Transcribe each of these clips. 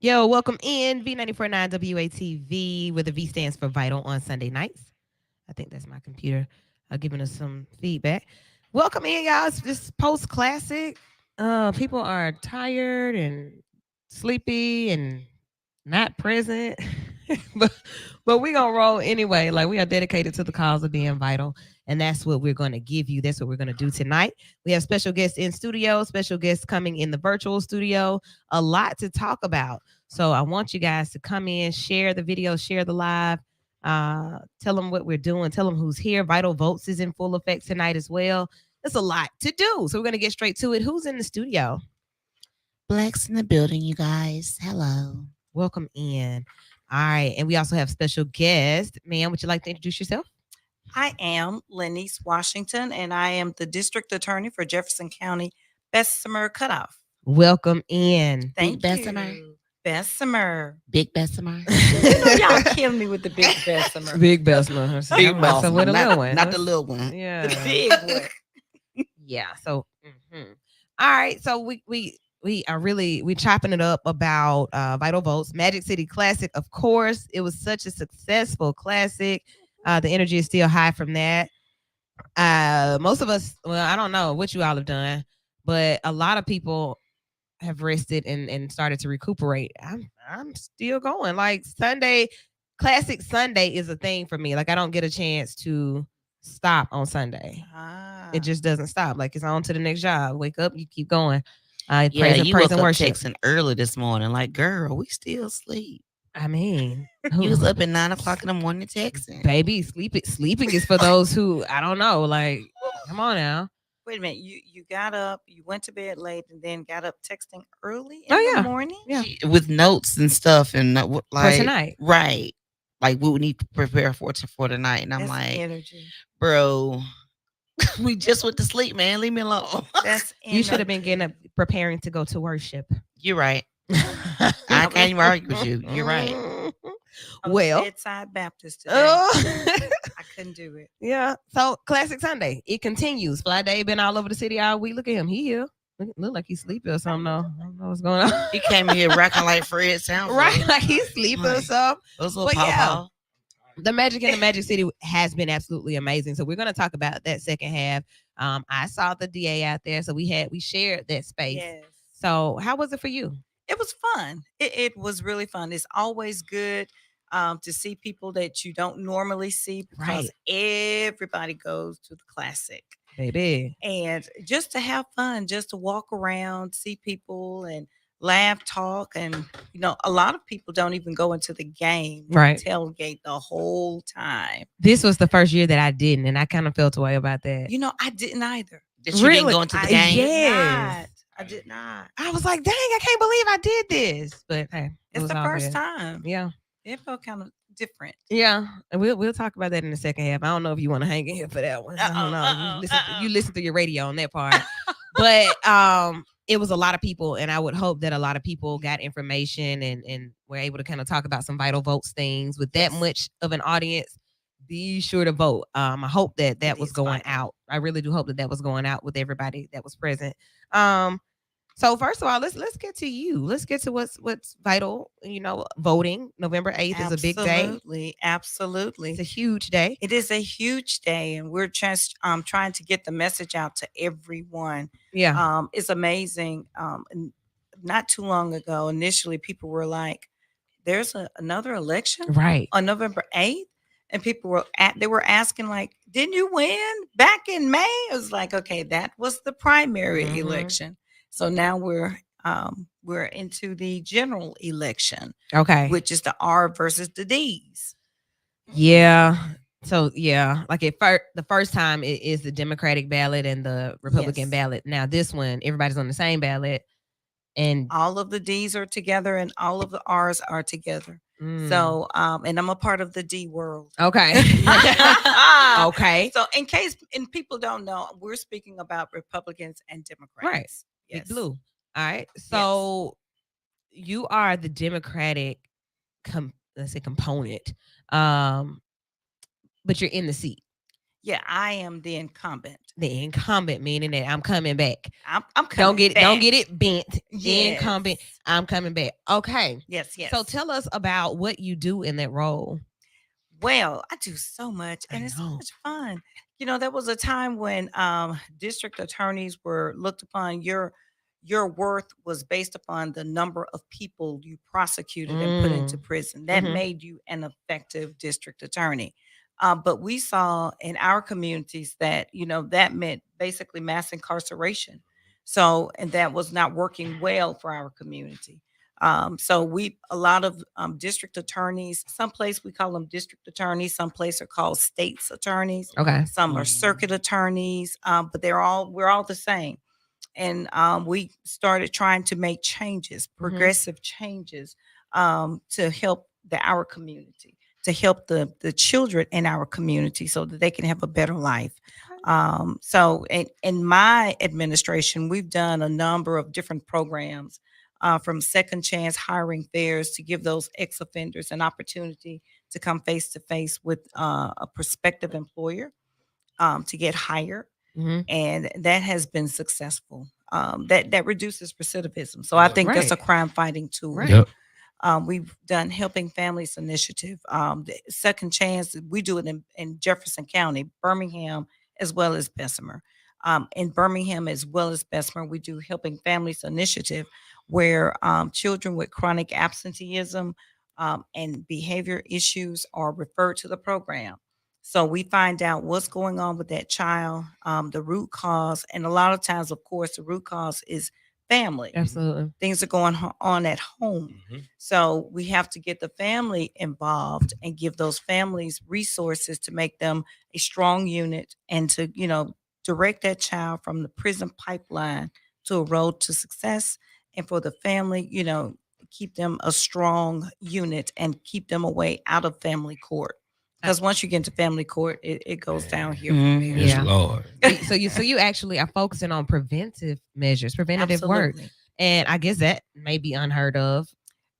Yo, welcome in V94.9 WATV, where the V stands for Vital on Sunday nights. I think that's my computer giving us some feedback. Welcome in, y'all. It's this post classic. People are tired and sleepy and not present, but we gonna roll anyway. Like we are dedicated to the cause of being vital, and that's what we're gonna give you. That's what we're gonna do tonight. We have special guests in studio, special guests coming in the virtual studio. A lot to talk about. So I want you guys to come in, share the video, share the live. Tell them what we're doing. Tell them who's here. Vital Votes is in full effect tonight as well. It's a lot to do. So we're gonna get straight to it. Who's in the studio? Blacks in the building, you guys. Hello. Welcome in. All right. And we also have special guest. Ma'am, would you like to introduce yourself? I am Lenice Washington, and I am the district attorney for Jefferson County Bessemer Cutoff. Welcome in. Thank Bessemer? you. Bessemer. Big Bessemer. You know y'all killing me with the big Bessemer. Big Bessemer. Big So Bessemer. with a little one. Not the little one. Yeah. The big one. Yeah. So, all right. So we are really we chopping it up about Vital Votes, Magic City Classic. Of course, it was such a successful classic. The energy is still high from that. Most of us, well, I don't know what you all have done, but a lot of people have rested and started to recuperate. I'm still going. Like Sunday, classic Sunday is a thing for me. Like I don't get a chance to stop on Sunday. It just doesn't stop. Like it's on to the next job. Wake up, you keep going. Yeah, you praise woke and up worship. texting early this morning. Like, girl, we still asleep. I mean, You was up at 9 o'clock in the morning texting. baby, sleeping is for those who I don't know. Like, come on now. Wait a minute. You got up, you went to bed late, and then got up texting early in Oh, the yeah. morning? Yeah. With notes and stuff and like tonight. Right. Like we would need to prepare for tonight. And I'm That's like, energy. bro, we just went to sleep, man. Leave me alone. That's You should have been energy. getting up, preparing to go to worship. You're right. I can't even argue with you. You're right. I was Well, bedside Baptist today. oh. I couldn't do it. Yeah. So classic Sunday. It continues. Fly Day been all over the city all week. Look at him. He here. Look like he's sleepy or something though. I don't know what's going on. He came in here rocking like Fred Sanford. Right. Like he's sleeping or Right. something. Those little But yeah. pawpaw. The magic in the Magic City has been absolutely amazing. So we're gonna talk about that second half. I saw the DA out there, so we shared that space. Yes. So how was it for you? It was fun. It was really fun. It's always good to see people that you don't normally see because everybody goes to the classic. Baby. And just to have fun, just to walk around, see people and laugh, talk. And, a lot of people don't even go into the game. They Right. tailgate the whole time. This was the first year that I didn't, and I kind of felt away about that. I didn't either. That you didn't Really? go into the I game. did Yes. not. I did not. I was like, dang, I can't believe I did this. But hey, it It's was the all first good. time. Yeah. It felt kind of different. Yeah, and we'll talk about that in the second half. I don't know if you want to hang in here for that one. I don't know. You listen to your radio on that part, but it was a lot of people, and I would hope that a lot of people got information and were able to kind of talk about some Vital Votes things with that Yes. much of an audience. Be sure to vote. I hope that It was is going vital. out. I really do hope that was going out with everybody that was present. So first of all, let's get to you. Let's get to what's vital. Voting November 8th is a big day. Absolutely. Absolutely. It's a huge day. It is a huge day, and we're just trying to get the message out to everyone. Yeah. It's amazing. Not too long ago, initially, people were like, "There's another election Right. on November 8th," and people were asking like, "Didn't you win back in May?" It was like, okay, that was the primary Mhm. election. So now we're into the general election, Okay. which is the R versus the D's. Yeah. So yeah, like the first time it is the Democratic ballot and the Republican Yes. ballot. Now this one, everybody's on the same ballot, and All of the D's are together and all of the R's are together. Mm. So, and I'm a part of the D world. okay, okay, So, and people don't know, we're speaking about Republicans and Democrats. Right. Big blue. All right. So you are the Democratic, let's say component, but you're in the seat. Yeah, I am the incumbent. The incumbent, meaning that I'm coming back. I'm Don't coming get back. don't get it bent. The Yes. incumbent, I'm coming back. Okay. Yes, yes. So tell us about what you do in that role. Well, I do so much, I and it's so know. much fun. There was a time when district attorneys were looked upon. Your worth was based upon the number of people you prosecuted and put into prison. That Mhm. made you an effective district attorney. But we saw in our communities that that meant basically mass incarceration. So, and that was not working well for our community. So a lot of district attorneys, some place we call them district attorneys, some place are called states attorneys, Okay. some are circuit attorneys, but we're all the same. And we started trying to make changes, progressive changes, to help our community, to help the children in our community so that they can have a better life. So in my administration, we've done a number of different programs, from second chance hiring fairs to give those ex-offenders an opportunity to come face to face with a prospective employer, to get hired, Mhm. and that has been successful. That reduces recidivism. So I think that's a Right. crime fighting tool. Right. Yep. We've done Helping Families Initiative, the Second Chance. We do it in Jefferson County, Birmingham, as well as Bessemer. In Birmingham, as well as Bessemer, we do Helping Families Initiative, where children with chronic absenteeism and behavior issues are referred to the program. So we find out what's going on with that child, the root cause, and a lot of times, of course, the root cause is family. Absolutely. Things are going on at home. So we have to get the family involved and give those families resources to make them a strong unit, and to, direct that child from the prison pipeline to a road to success. And for the family, keep them a strong unit and keep them away out of family court. Because once you get into family court, it goes down here from there. Yes, Yeah. Lord. So you actually are focusing on preventative measures, preventative work. Absolutely. And I guess that may be unheard of.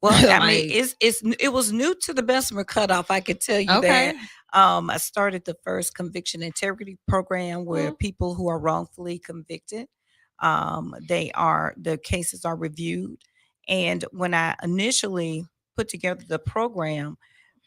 Well, I Like- mean, it was new to the Bessemer cutoff. I could tell you Okay. that. I started the first conviction integrity program where people who are wrongfully convicted, the cases are reviewed. And when I initially put together the program,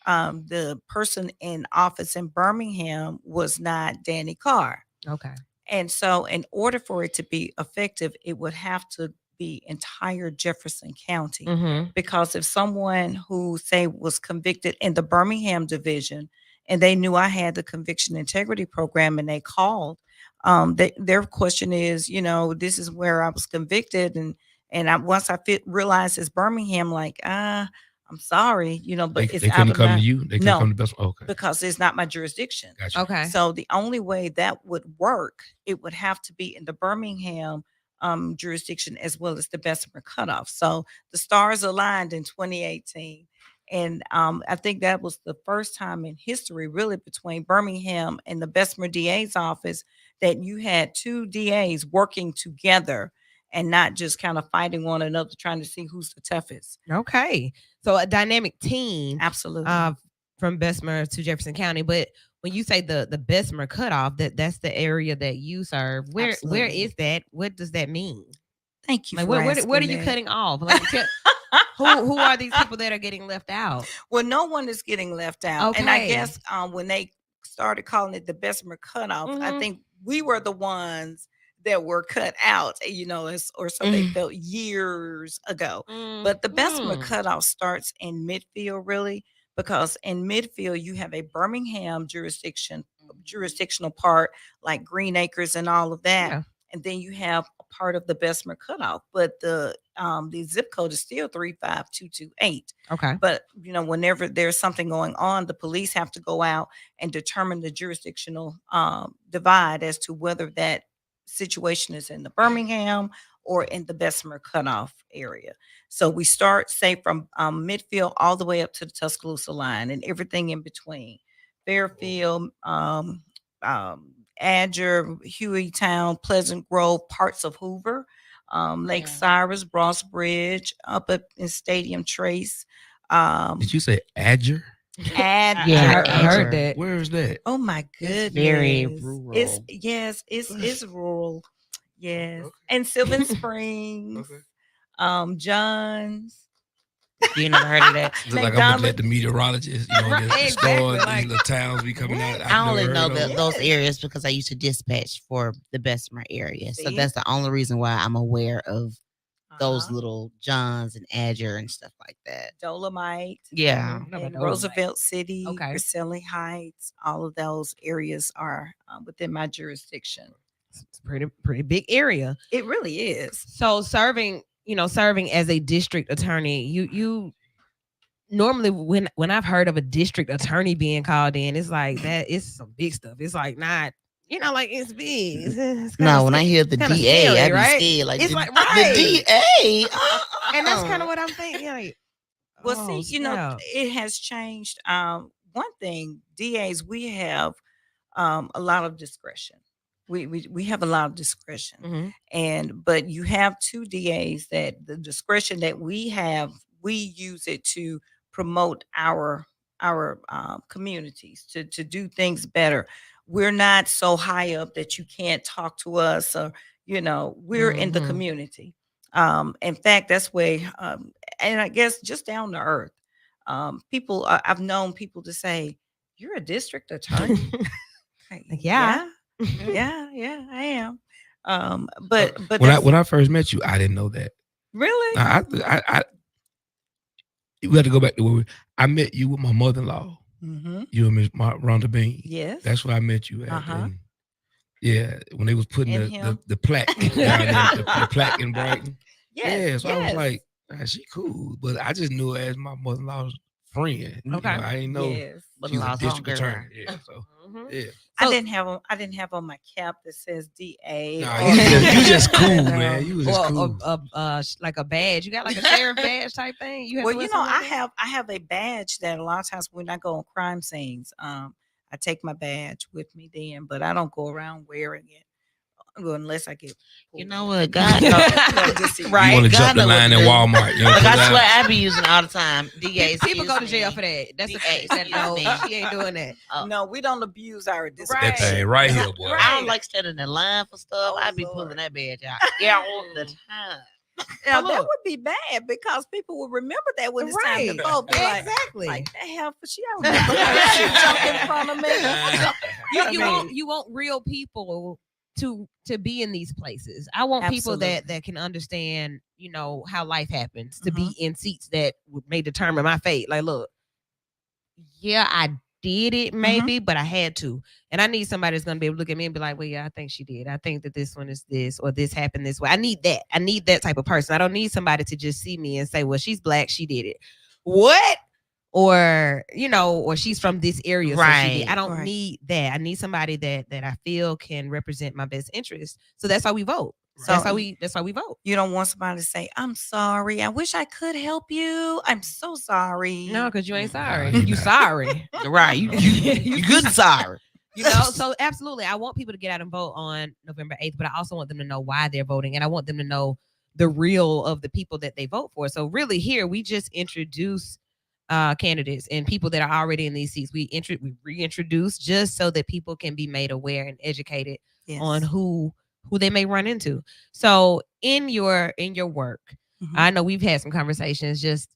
the person in office in Birmingham was not Danny Carr. Okay. And so, in order for it to be effective, it would have to be entire Jefferson County. Mhm. Because if someone who, say, was convicted in the Birmingham division, and they knew I had the conviction integrity program, and they called, their question is, this is where I was convicted, and once I realized it's Birmingham, like, I'm sorry, but it's They out couldn't of come my, to you. They couldn't no, come to Best. Okay. because it's not my jurisdiction. Gotcha. Okay. So the only way that would work, it would have to be in the Birmingham jurisdiction as well as the Bessemer cutoff. So the stars aligned in 2018. And I think that was the first time in history, really, between Birmingham and the Bessemer DA's office, that you had two DAs working together and not just kind of fighting one another, trying to see who's the toughest. Okay. So a dynamic team Absolutely. from Bessemer to Jefferson County. But when you say the Bessemer cutoff, that's the area that you serve. Where Absolutely. is that? What does that mean? Thank you Like for what asking are you that. cutting off? Like who are these people that are getting left out? Well, no one is getting left out. And I Okay. guess when they started calling it the Bessemer cutoff, I Mhm. think we were the ones that were cut out, or so they felt years ago. But the Bessemer Mhm. cutoff starts in Midfield, really, because in Midfield you have a Birmingham jurisdictional part, like Green Acres and all of that. Yeah. And then you have a part of the Bessemer cutoff, but the zip code is still 35228. Okay. But whenever there's something going on, the police have to go out and determine the jurisdictional divide as to whether that situation is in the Birmingham or in the Bessemer cutoff area. So we start, say, from Midfield all the way up to the Tuscaloosa line and everything in between. Fairfield, Adger, Hueytown, Pleasant Grove, parts of Hoover, Lake Yeah. Cyrus, Ross Bridge, up in Stadium Trace. Did you say Adger? Yeah, I heard Adger. that. Where is that? Oh my goodness. It's very It's rural. yes, it's rural. Yes. Okay. And Sylvan Springs, Okay. John's, You never heard of that? Look like I'm looking at the meteorologist, Right, the exactly, stars, like, these little towns be coming out. I only know that. those Yes. areas because I used to dispatch for the Bessemer area. So See? that's the only reason why I'm aware of those uh-huh, little Johns and Adger and stuff like that. Dolomite, Yeah. know about and Dolomite. Roosevelt City, Okay. Griselli Heights, all of those areas are within my jurisdiction. It's a pretty big area. It really is. So serving as a district attorney, you normally when I've heard of a district attorney being called in, it's like that it's some big stuff. It's like not, like it's big. It's No, kinda when I hear the kinda DA, scary, I be right? scared. Like It's the, like, right. the DA. and that's kind of what I'm thinking. Like, Well, oh, see, snap. it has changed. One thing, DAs, we have a lot of discretion. We have a lot of discretion, Mhm. but you have two DAs that the discretion that we have, we use it to promote our communities to do things better. We're not so high up that you can't talk to us, or we're in the Mhm. community. In fact, that's way, and I guess just down to earth. People, I've known people to say, "You're a district attorney." Like, Like, yeah. yeah, I am. But When I first met you, I didn't know that. really, I we had to go back to where I met you with my mother-in-law. mm-hmm. You and Miss Rhonda Bean. Yes, That's where I met you at. Uh-huh. And yeah, when they was putting And the him. plaque down there, the plaque in Brighton. Yeah, so I was yes. like, "Ah, she cool," but I just knew her as my mother-in-law's friend. Okay. I didn't know yes. she was a Mother-in-law's district homegirl. attorney. Yeah, so Mhm. yeah. I So- didn't have on my cap that says DA. Nah, or- you just cool, And, man. You was just or cool. like a badge. You got like a sheriff badge type thing. You have Well, to wear something like that? I have a badge that a lot of times when I go on crime scenes, I take my badge with me then, but I don't go around wearing it unless I get. You pulled know over. what? God, Just see- Right. You want to jump God the know what line to in do. Walmart? You know, Like put I that- swear, I be using all the time. DA, People go to excuse jail me. for that. That's the DA, case. That no, excuse me. she ain't doing that. No, we don't abuse our Right. that discretion. thing right here, boy. I don't like standing in line for stuff. Oh, I be Lord. pulling that badge out. Yeah, all the time. Now, But that look. would be bad because people will remember that when it's time Right. to vote. Be like, Exactly. like the hell, but she don't remember her. She jumped in front of me. you, I mean- you want real people to be in these places. I want people that can understand, how life happens, to be in seats that may determine my fate. Like, look, yeah, I did it maybe, but I had to. And I need somebody that's gonna be able to look at me and be like, well, yeah, I think she did. I think that this one is this, or this happened this way. I need that. I need that type of person. I don't need somebody to just see me and say, well, she's black, she did it. What? Or or she's from this area, so she did. Right, I don't right. need that. I need somebody that I feel can represent my best interest. So that's how we vote. So- That's how we vote. You don't want somebody to say, "I'm sorry. I wish I could help you. I'm so sorry." No, because you ain't sorry. Nah, You nah. sorry. Right. You good sorry. So absolutely, I want people to get out and vote on November 8th, but I also want them to know why they're voting, and I want them to know the real of the people that they vote for. So really, here we just introduce candidates and people that are already in these seats. We reintroduce just so that people can be made aware and educated Yes. on who they may run into. So in your work, Mhm. I know we've had some conversations. Just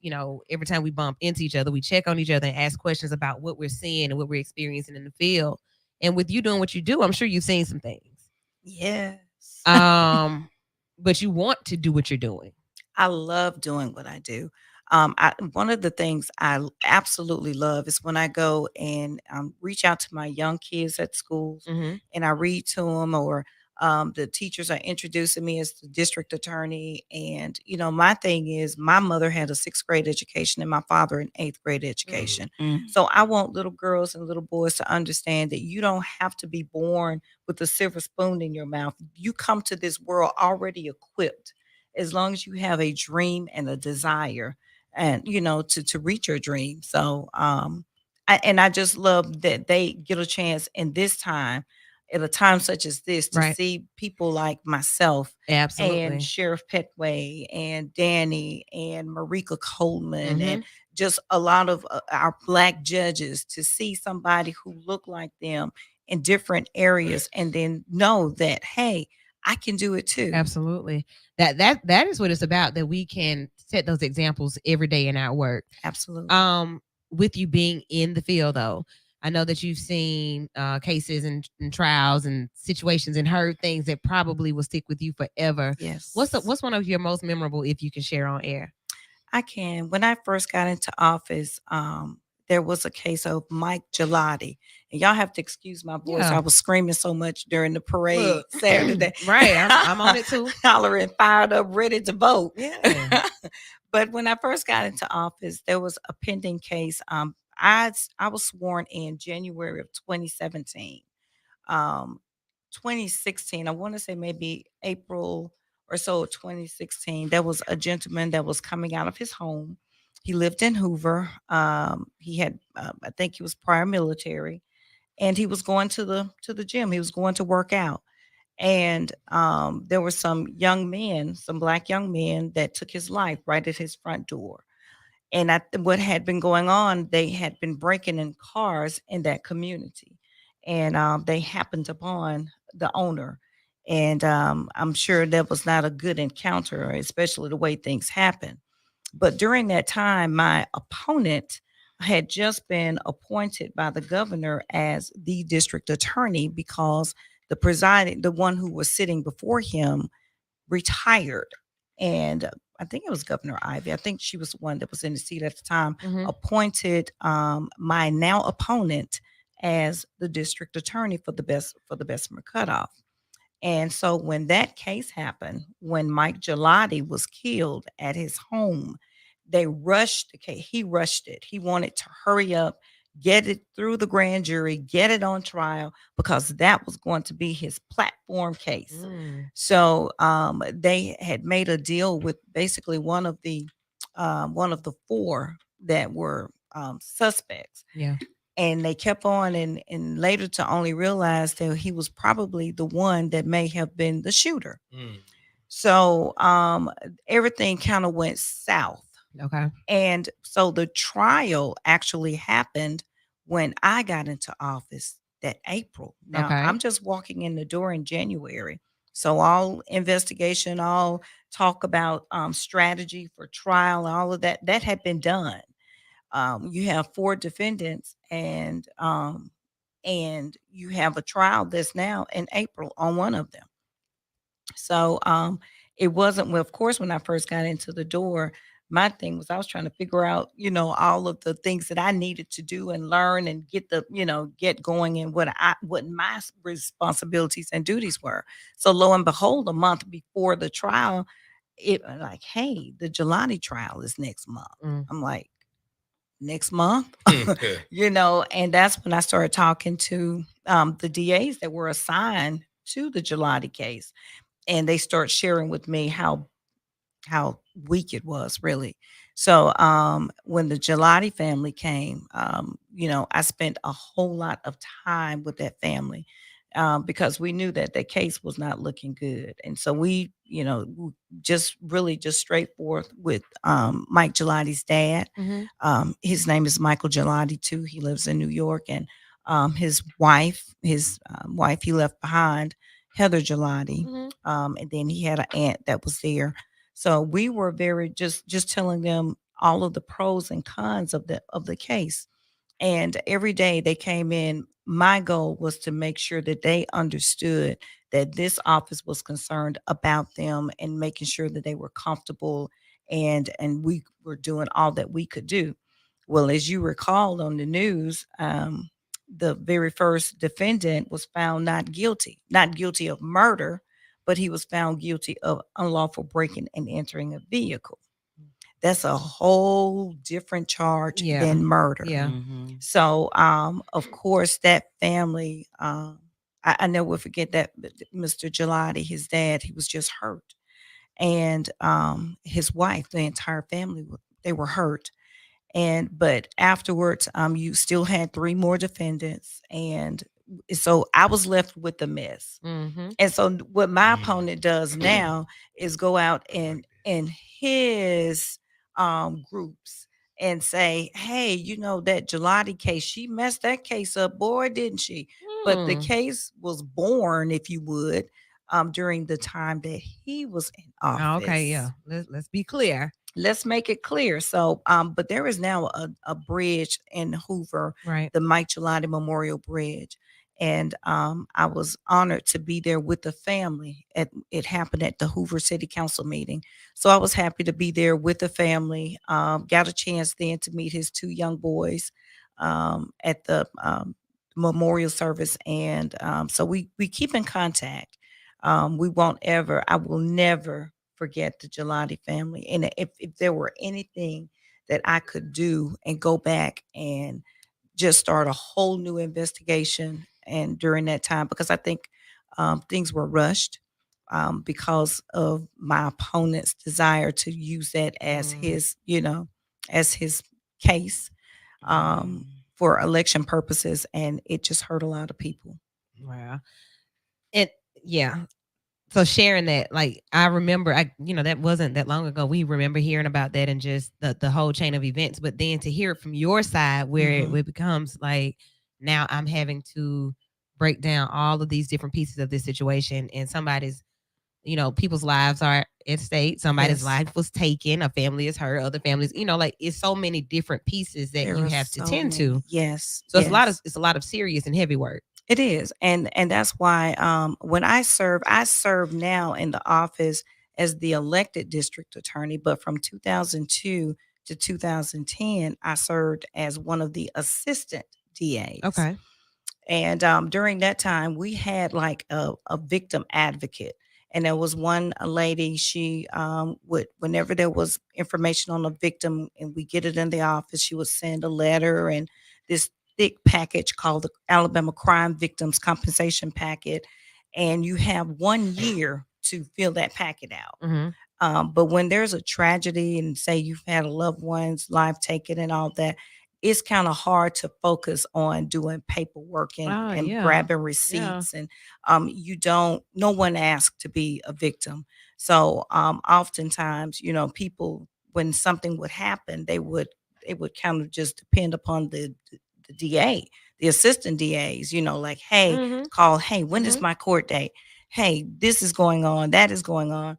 every time we bump into each other, we check on each other and ask questions about what we're seeing and what we're experiencing in the field. And with you doing what you do, I'm sure you've seen some things. Yes. But you want to do what you're doing. I love doing what I do. One of the things I absolutely love is when I go and reach out to my young kids at schools Mhm. and I read to them, or the teachers are introducing me as the district attorney. And, my thing is my mother had a sixth grade education and my father an eighth grade education. Mm. So I want little girls and little boys to understand that you don't have to be born with a silver spoon in your mouth. You come to this world already equipped as long as you have a dream and a desire and, to reach your dream. So, I just love that they get a chance in this time at a time such as this to Right. see people like myself Absolutely. and Sheriff Petway and Danny and Marika Coleman Mhm. and just a lot of our Black judges to see somebody who looked like them in different areas and then know that, hey, I can do it too. Absolutely. That is what it's about, that we can set those examples every day in our work. Absolutely. With you being in the field though, I know that you've seen cases and trials and situations and heard things that probably will stick with you forever. Yes. What's one of your most memorable, if you can share on air? I can. When I first got into office, there was a case of Mike Gelati. And y'all have to excuse my voice. Yeah. I was screaming so much during the parade Look. Saturday. Right, I'm on it too. Hollering, fired up, ready to vote. Yeah. But when I first got into office, there was a pending case. I was sworn in January of 2017. 2016, I want to say maybe April or so of 2016, there was a gentleman that was coming out of his home. He lived in Hoover. He had, I think he was prior military, and he was going to the gym. He was going to work out, and there were some young men, some Black young men, that took his life right at his front door. And what had been going on, they had been breaking in cars in that community, and they happened upon the owner. And I'm sure that was not a good encounter, especially the way things happened. But during that time, my opponent had just been appointed by the governor as the district attorney because the one who was sitting before him retired. And I think it was Governor Ivy. I think she was the one that was in the seat at the time, Mhm. appointed my now opponent as the district attorney for the Bessemer cutoff. And so when that case happened, when Mike Gelati was killed at his home, they rushed the case. He rushed it. He wanted to hurry up, get it through the grand jury, get it on trial, because that was going to be his platform case. Mm. So they had made a deal with basically one of the four that were suspects, Yeah. and they kept on, and later to only realize that he was probably the one that may have been the shooter. So everything kind of went south. Okay. And so the trial actually happened when I got into office that April. Now, Okay. I'm just walking in the door in January. So all investigation, all talk about strategy for trial, all of that, that had been done. You have four defendants, and you have a trial that's now in April on one of them. So it wasn't, well, of course, when I first got into the door, my thing was I was trying to figure out, all of the things that I needed to do and learn and get going, and what my responsibilities and duties were. So lo and behold, a month before the trial, it like, hey, the Jelani trial is next month. Mm. I'm like, next month? And that's when I started talking to the DAs that were assigned to the Gelati case, and they start sharing with me how weak it was, really. So when the Gelati family came, I spent a whole lot of time with that family, because we knew that the case was not looking good. And so we, just really just straightforward with Mike Gelati's dad. Mhm. His name is Michael Gelati too. He lives in New York, and his wife he left behind, Heather Gelati. Mhm. And then he had an aunt that was there. So we were very just telling them all of the pros and cons of the case. And every day they came in, my goal was to make sure that they understood that this office was concerned about them and making sure that they were comfortable, and we were doing all that we could do. Well, as you recall on the news, the very first defendant was found not guilty of murder, but he was found guilty of unlawful breaking and entering a vehicle. That's a whole different charge Yeah. than murder. Yeah. Mhm. So, of course, that family, I never will forget that Mr. Gelati, his dad, he was just hurt, and his wife, the entire family, they were hurt. But afterwards, you still had three more defendants, and so I was left with the mess. Mm-hmm. And so what my Mm. opponent does now is go out and in his groups and say, hey, you know, that Gelati case, she messed that case up, boy, didn't she? But the Mm. case was born, if you would, during the time that he was in office. Oh, okay, yeah. Let's be clear. Let's make it clear. So, but there is now a bridge in Hoover, Right. the Mike Gelati Memorial Bridge. And I was honored to be there with the family. It happened at the Hoover City Council meeting. So I was happy to be there with the family. Got a chance then to meet his two young boys at the memorial service. And so we keep in contact. We won't ever, I will never forget the Gelati family. And if there were anything that I could do and go back and just start a whole new investigation and during that time, because I think things were rushed because of my opponent's desire to use that as his, you know, as his case for election purposes, and it just hurt a lot of people. Wow. It yeah. So sharing that, like I remember, that wasn't that long ago. We remember hearing about that and just the whole chain of events. But then to hear it from your side, where it becomes like now I'm having to break down all of these different pieces of this situation, and somebody's, people's lives are at stake. Somebody's Yes. life was taken. A family is hurt. Other families, like it's so many different pieces that There you are have to so tend many. to. Yes. So yes. it's a lot of serious and heavy work. It is. And that's why when I serve now in the office as the elected district attorney, but from 2002 to 2010, I served as one of the assistant DAs. Okay. And during that time, we had like a victim advocate. And there was one lady, she would, whenever there was information on a victim and we get it in the office, she would send a letter and this thick package called the Alabama Crime Victims Compensation Packet. And you have 1 year to fill that packet out. Mm-hmm. But when there's a tragedy and say you've had a loved one's life taken and all that, it's kind of hard to focus on doing paperwork and Yeah. grabbing receipts. And no one asked to be a victim. So oftentimes, people, when something would happen, they would kind of just depend upon the DA, the assistant DAs, like, hey, Mhm. call, hey, when is Mhm. my court date? Hey, this is going on, that is going on.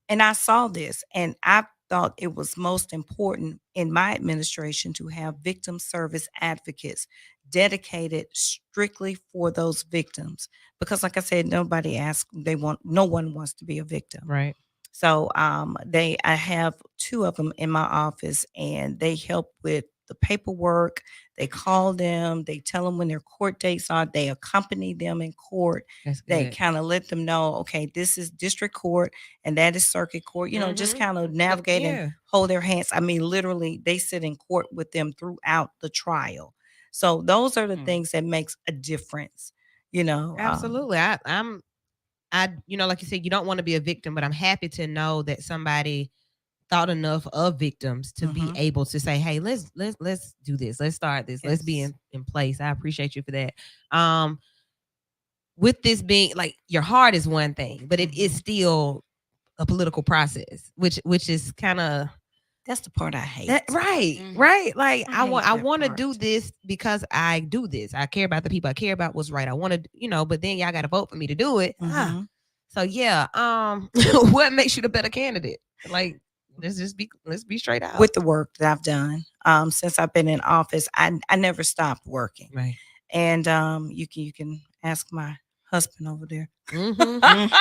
And I saw this and I thought it was most important in my administration to have victim service advocates dedicated strictly for those victims. Because like I said, no one wants to be a victim. Right. So I have two of them in my office and they help with the paperwork. They call them, they tell them when their court dates are, they accompany them in court. That's They good. kind of let them know, okay, this is district court and that is circuit court, just Mhm. kind of navigate Yeah. and hold their hands. I mean, literally, they sit in court with them throughout the trial. So those are the things that makes a difference, Absolutely. Like you said, you don't want to be a victim, but I'm happy to know that somebody thought enough of victims to be Mhm. able to say, hey, let's do this. Let's start this. Let's be Yes. in place. I appreciate you for that. With this being like your heart is one thing, but it is Mhm. still a political process, which is kind of That's the part I hate. right, Mhm. right. Like I hate I that want to part. do this because I do this. I care about the people. I care about what's right. I want to, but then y'all got to vote for me to do it. Mhm. So yeah, what makes you the better candidate? Like let's be straight out. With the work that I've done since I've been in office, I never stopped working. Right. And you can ask my husband over there. Mm-hmm.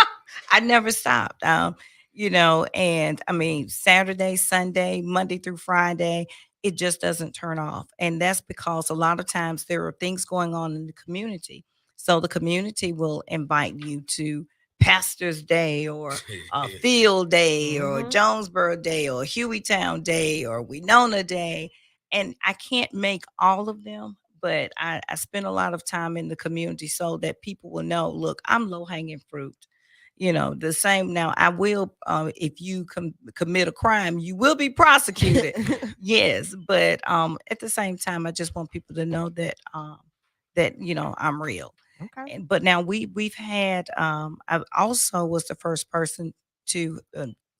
I never stopped. And I mean Saturday, Sunday, Monday through Friday, it just doesn't turn off. And that's because a lot of times there are things going on in the community. So the community will invite you to Pastor's Day or Field Day or Mhm. Jonesboro Day or Hueytown Day or Winona Day. And I can't make all of them, but I spend a lot of time in the community so that people will know, look, I'm low hanging fruit. The same now, I will, if you commit a crime, you will be prosecuted. Yes. But at the same time, I just want people to know that, that I'm real. Okay. But now we've had I also was the first person to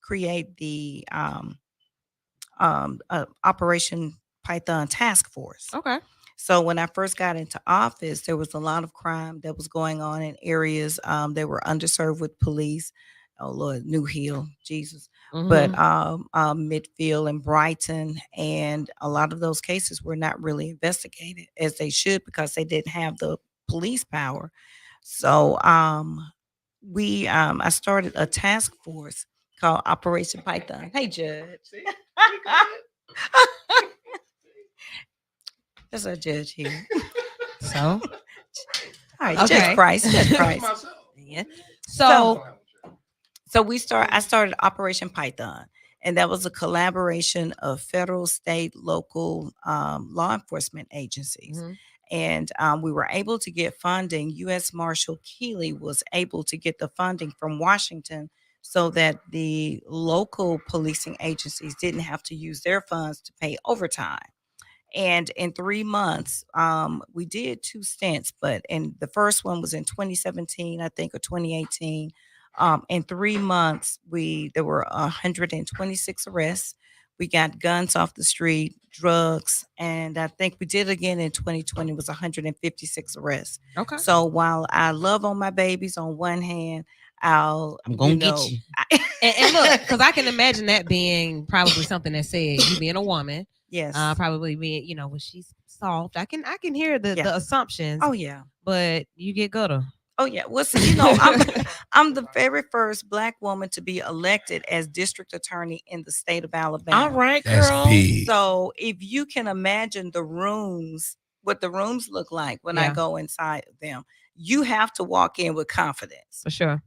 create the Operation Python Task Force. Okay. So when I first got into office, there was a lot of crime that was going on in areas that were underserved with police. Oh Lord, New Hill, Jesus, but Mhm. Midfield and Brighton, and a lot of those cases were not really investigated as they should because they didn't have the police power. So we I started a task force called Operation Python. Hey, Judge. That's our judge here. So, All right, Okay. Judge Price. Judge Price. yeah. So, So, I started Operation Python, and that was a collaboration of federal, state, local law enforcement agencies. mhm. And we were able to get funding. U.S. Marshal Keeley was able to get the funding from Washington so that the local policing agencies didn't have to use their funds to pay overtime. And in 3 months, we did two stints, and the first one was in 2017, I think, or 2018. In 3 months, there were 126 arrests. We got guns off the street, drugs, and I think we did again in 2020 was 156 arrests. Okay. So while I love on my babies on one hand, I'm gonna get you. And look, because I can imagine that being probably something that said you being a woman, yes. probably being, when she's soft. I can hear the Yeah. assumptions. Oh yeah. But you get gooder. Oh yeah. Well, see, I'm the very first Black woman to be elected as district attorney in the state of Alabama. All right, That's girl. big. So if you can imagine what the rooms look like when I Yeah. go inside of them, you have to walk in with confidence. For sure.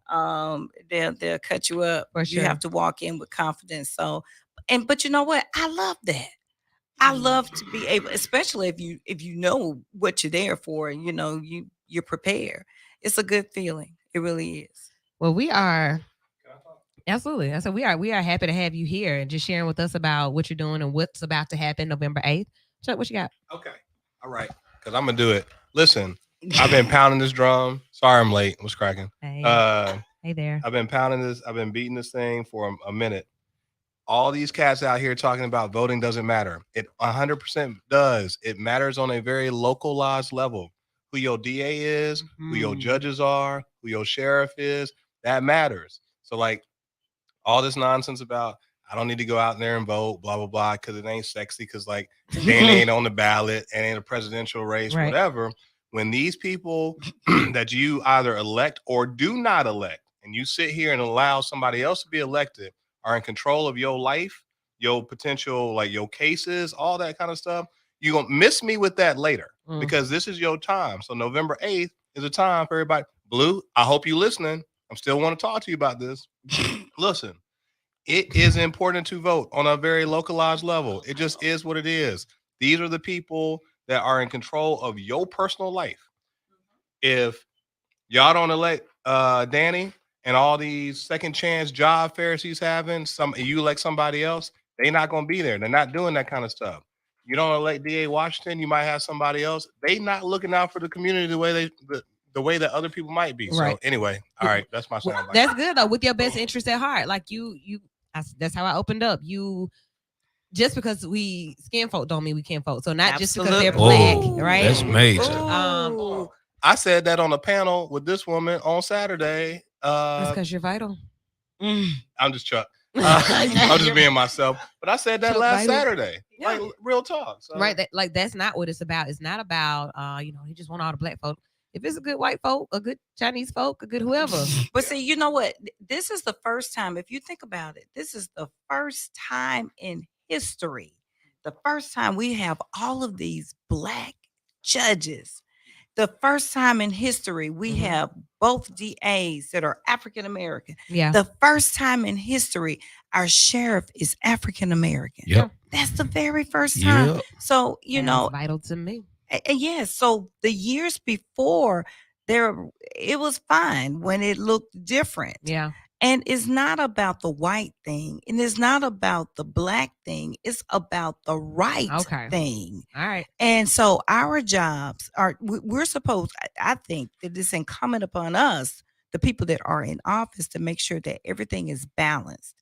They'll cut you up. For You sure. have to walk in with confidence. So, but you know what? I love that. I love to be able, especially if you know what you're there for. You're prepared. It's a good feeling. It really is. Well, we are absolutely. I said we are happy to have you here and just sharing with us about what you're doing and what's about to happen November 8th. Chuck, what you got? Okay. All right. Because I'm going to do it. Listen, I've been pounding this drum. Sorry I'm late. What's cracking? Hey, Uh, hey there. I've been pounding this. I've been beating this thing for a minute. All these cats out here talking about voting doesn't matter. It 100% does. It matters on a very localized level. Who your DA is, who your judges are, who your sheriff is, that matters. So like all this nonsense about I don't need to go out there and vote, blah, blah, blah, because it ain't sexy, because like Danny ain't on the ballot and ain't a presidential race, Right. whatever. When these people that you either elect or do not elect, and you sit here and allow somebody else to be elected, are in control of your life, your potential, like your cases, all that kind of stuff, you're going to miss me with that later because this is your time. So November 8th is a time for everybody. Blue, I hope you're listening. I still want to talk to you about this. Listen, it is important to vote on a very localized level. It just is what it is. These are the people that are in control of your personal life. If y'all don't elect Danny and all these second chance job fairs he's having, you elect somebody else, they're not going to be there. They're not doing that kind of stuff. You don't elect DA Washington, you might have somebody else. They not looking out for the community the way that other people might be. Right. So anyway, all right, that's my sound. That's good though. With your best interest at heart, like that's how I opened up. Just because we skin folk don't mean we can't vote. So not just because they're black, right? That's major. I said that on a panel with this woman on Saturday. That's because you're vital. I'm just Chuck. I'm just being myself. But I said that Chuck last Vital. Saturday. Yeah. Like real talk. So. Right. That's not what it's about. It's not about he just want all the black folk. If it's a good white folk, a good Chinese folk, a good whoever. But see, you know what? This is the first time, if you think about it, this is the first time in history, the first time we have all of these black judges. The first time in history we have both DAs that are African American. Yeah. The first time in history our sheriff is African American. Yep. That's the very first time. Yep. So, Sounds vital to me. Yes. So the years before it was fine when it looked different. Yeah. And it's not about the white thing, and it's not about the black thing. It's about the right Okay. thing. All right. And so our jobs are, we're supposed, I think that it's incumbent upon us, the people that are in office, to make sure that everything is balanced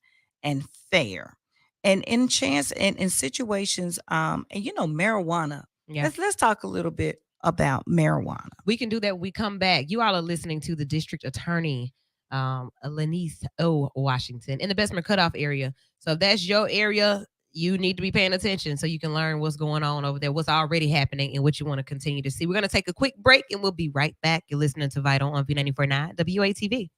and fair. And in chance and in situations, and marijuana. Yeah. Let's talk a little bit about marijuana. We can do that when we come back. You all are listening to the district attorney, Lanice O. Washington, in the Bessemer Cutoff area. So if that's your area, you need to be paying attention so you can learn what's going on over there, what's already happening, and what you want to continue to see. We're going to take a quick break and we'll be right back. You're listening to Vital on V94.9 WATV.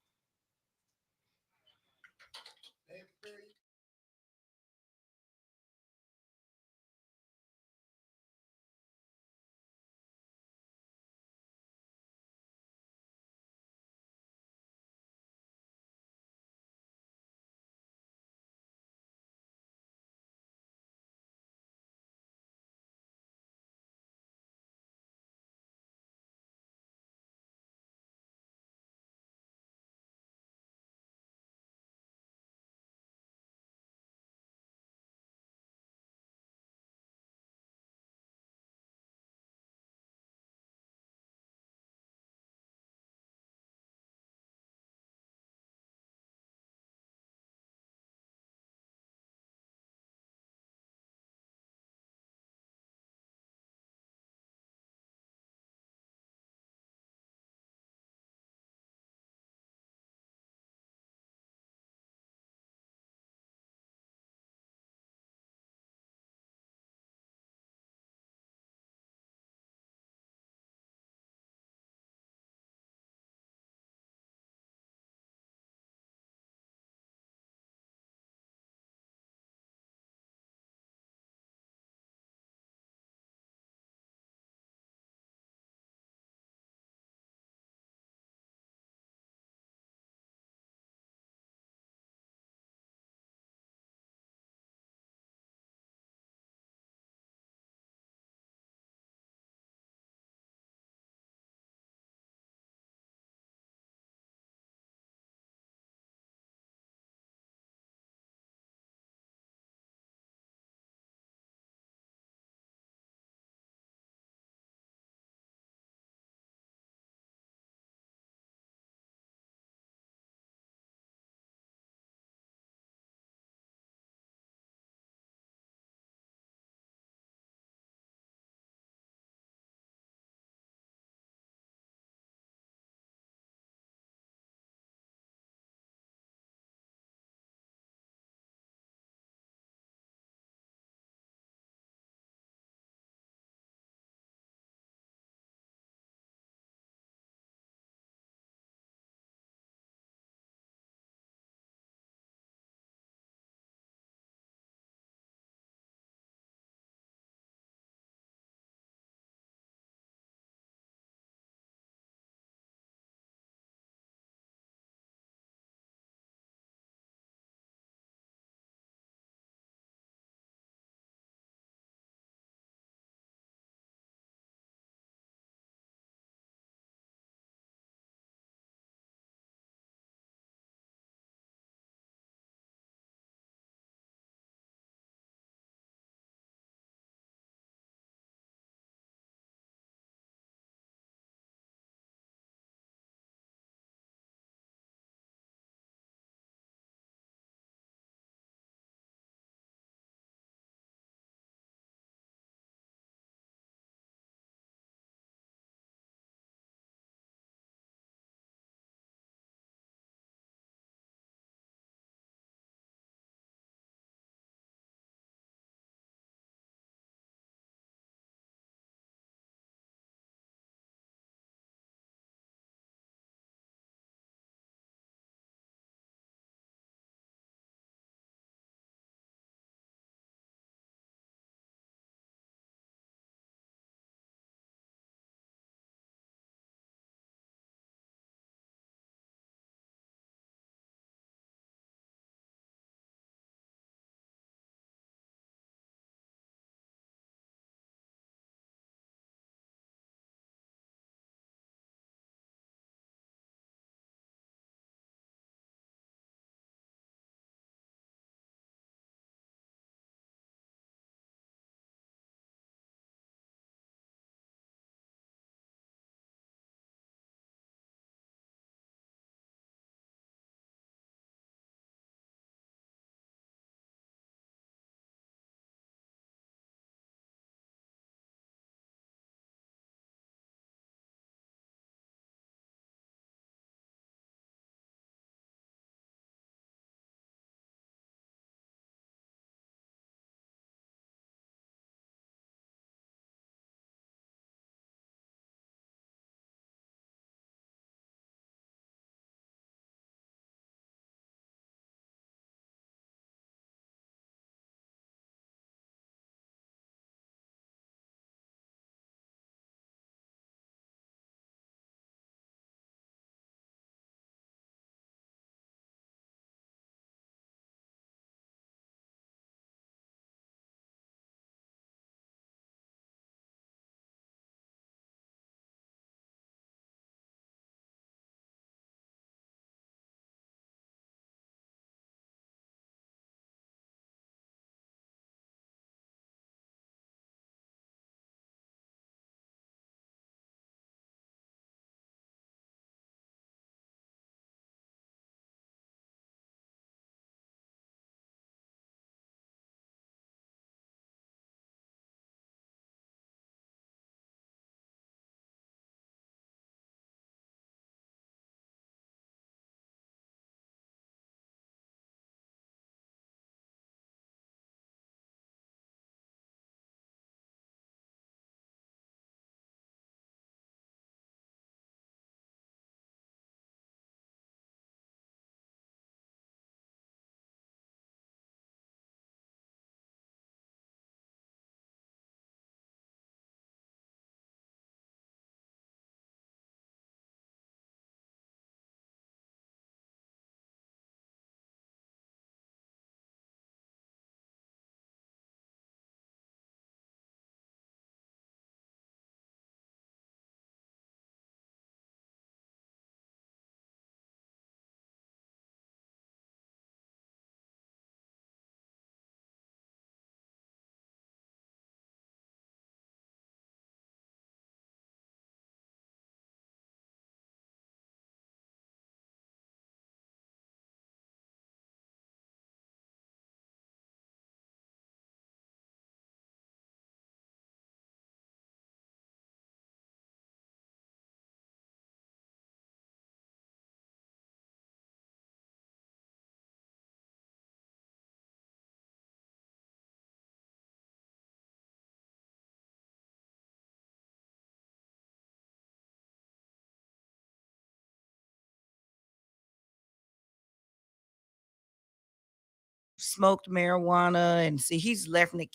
smoked marijuana and see he's laughing at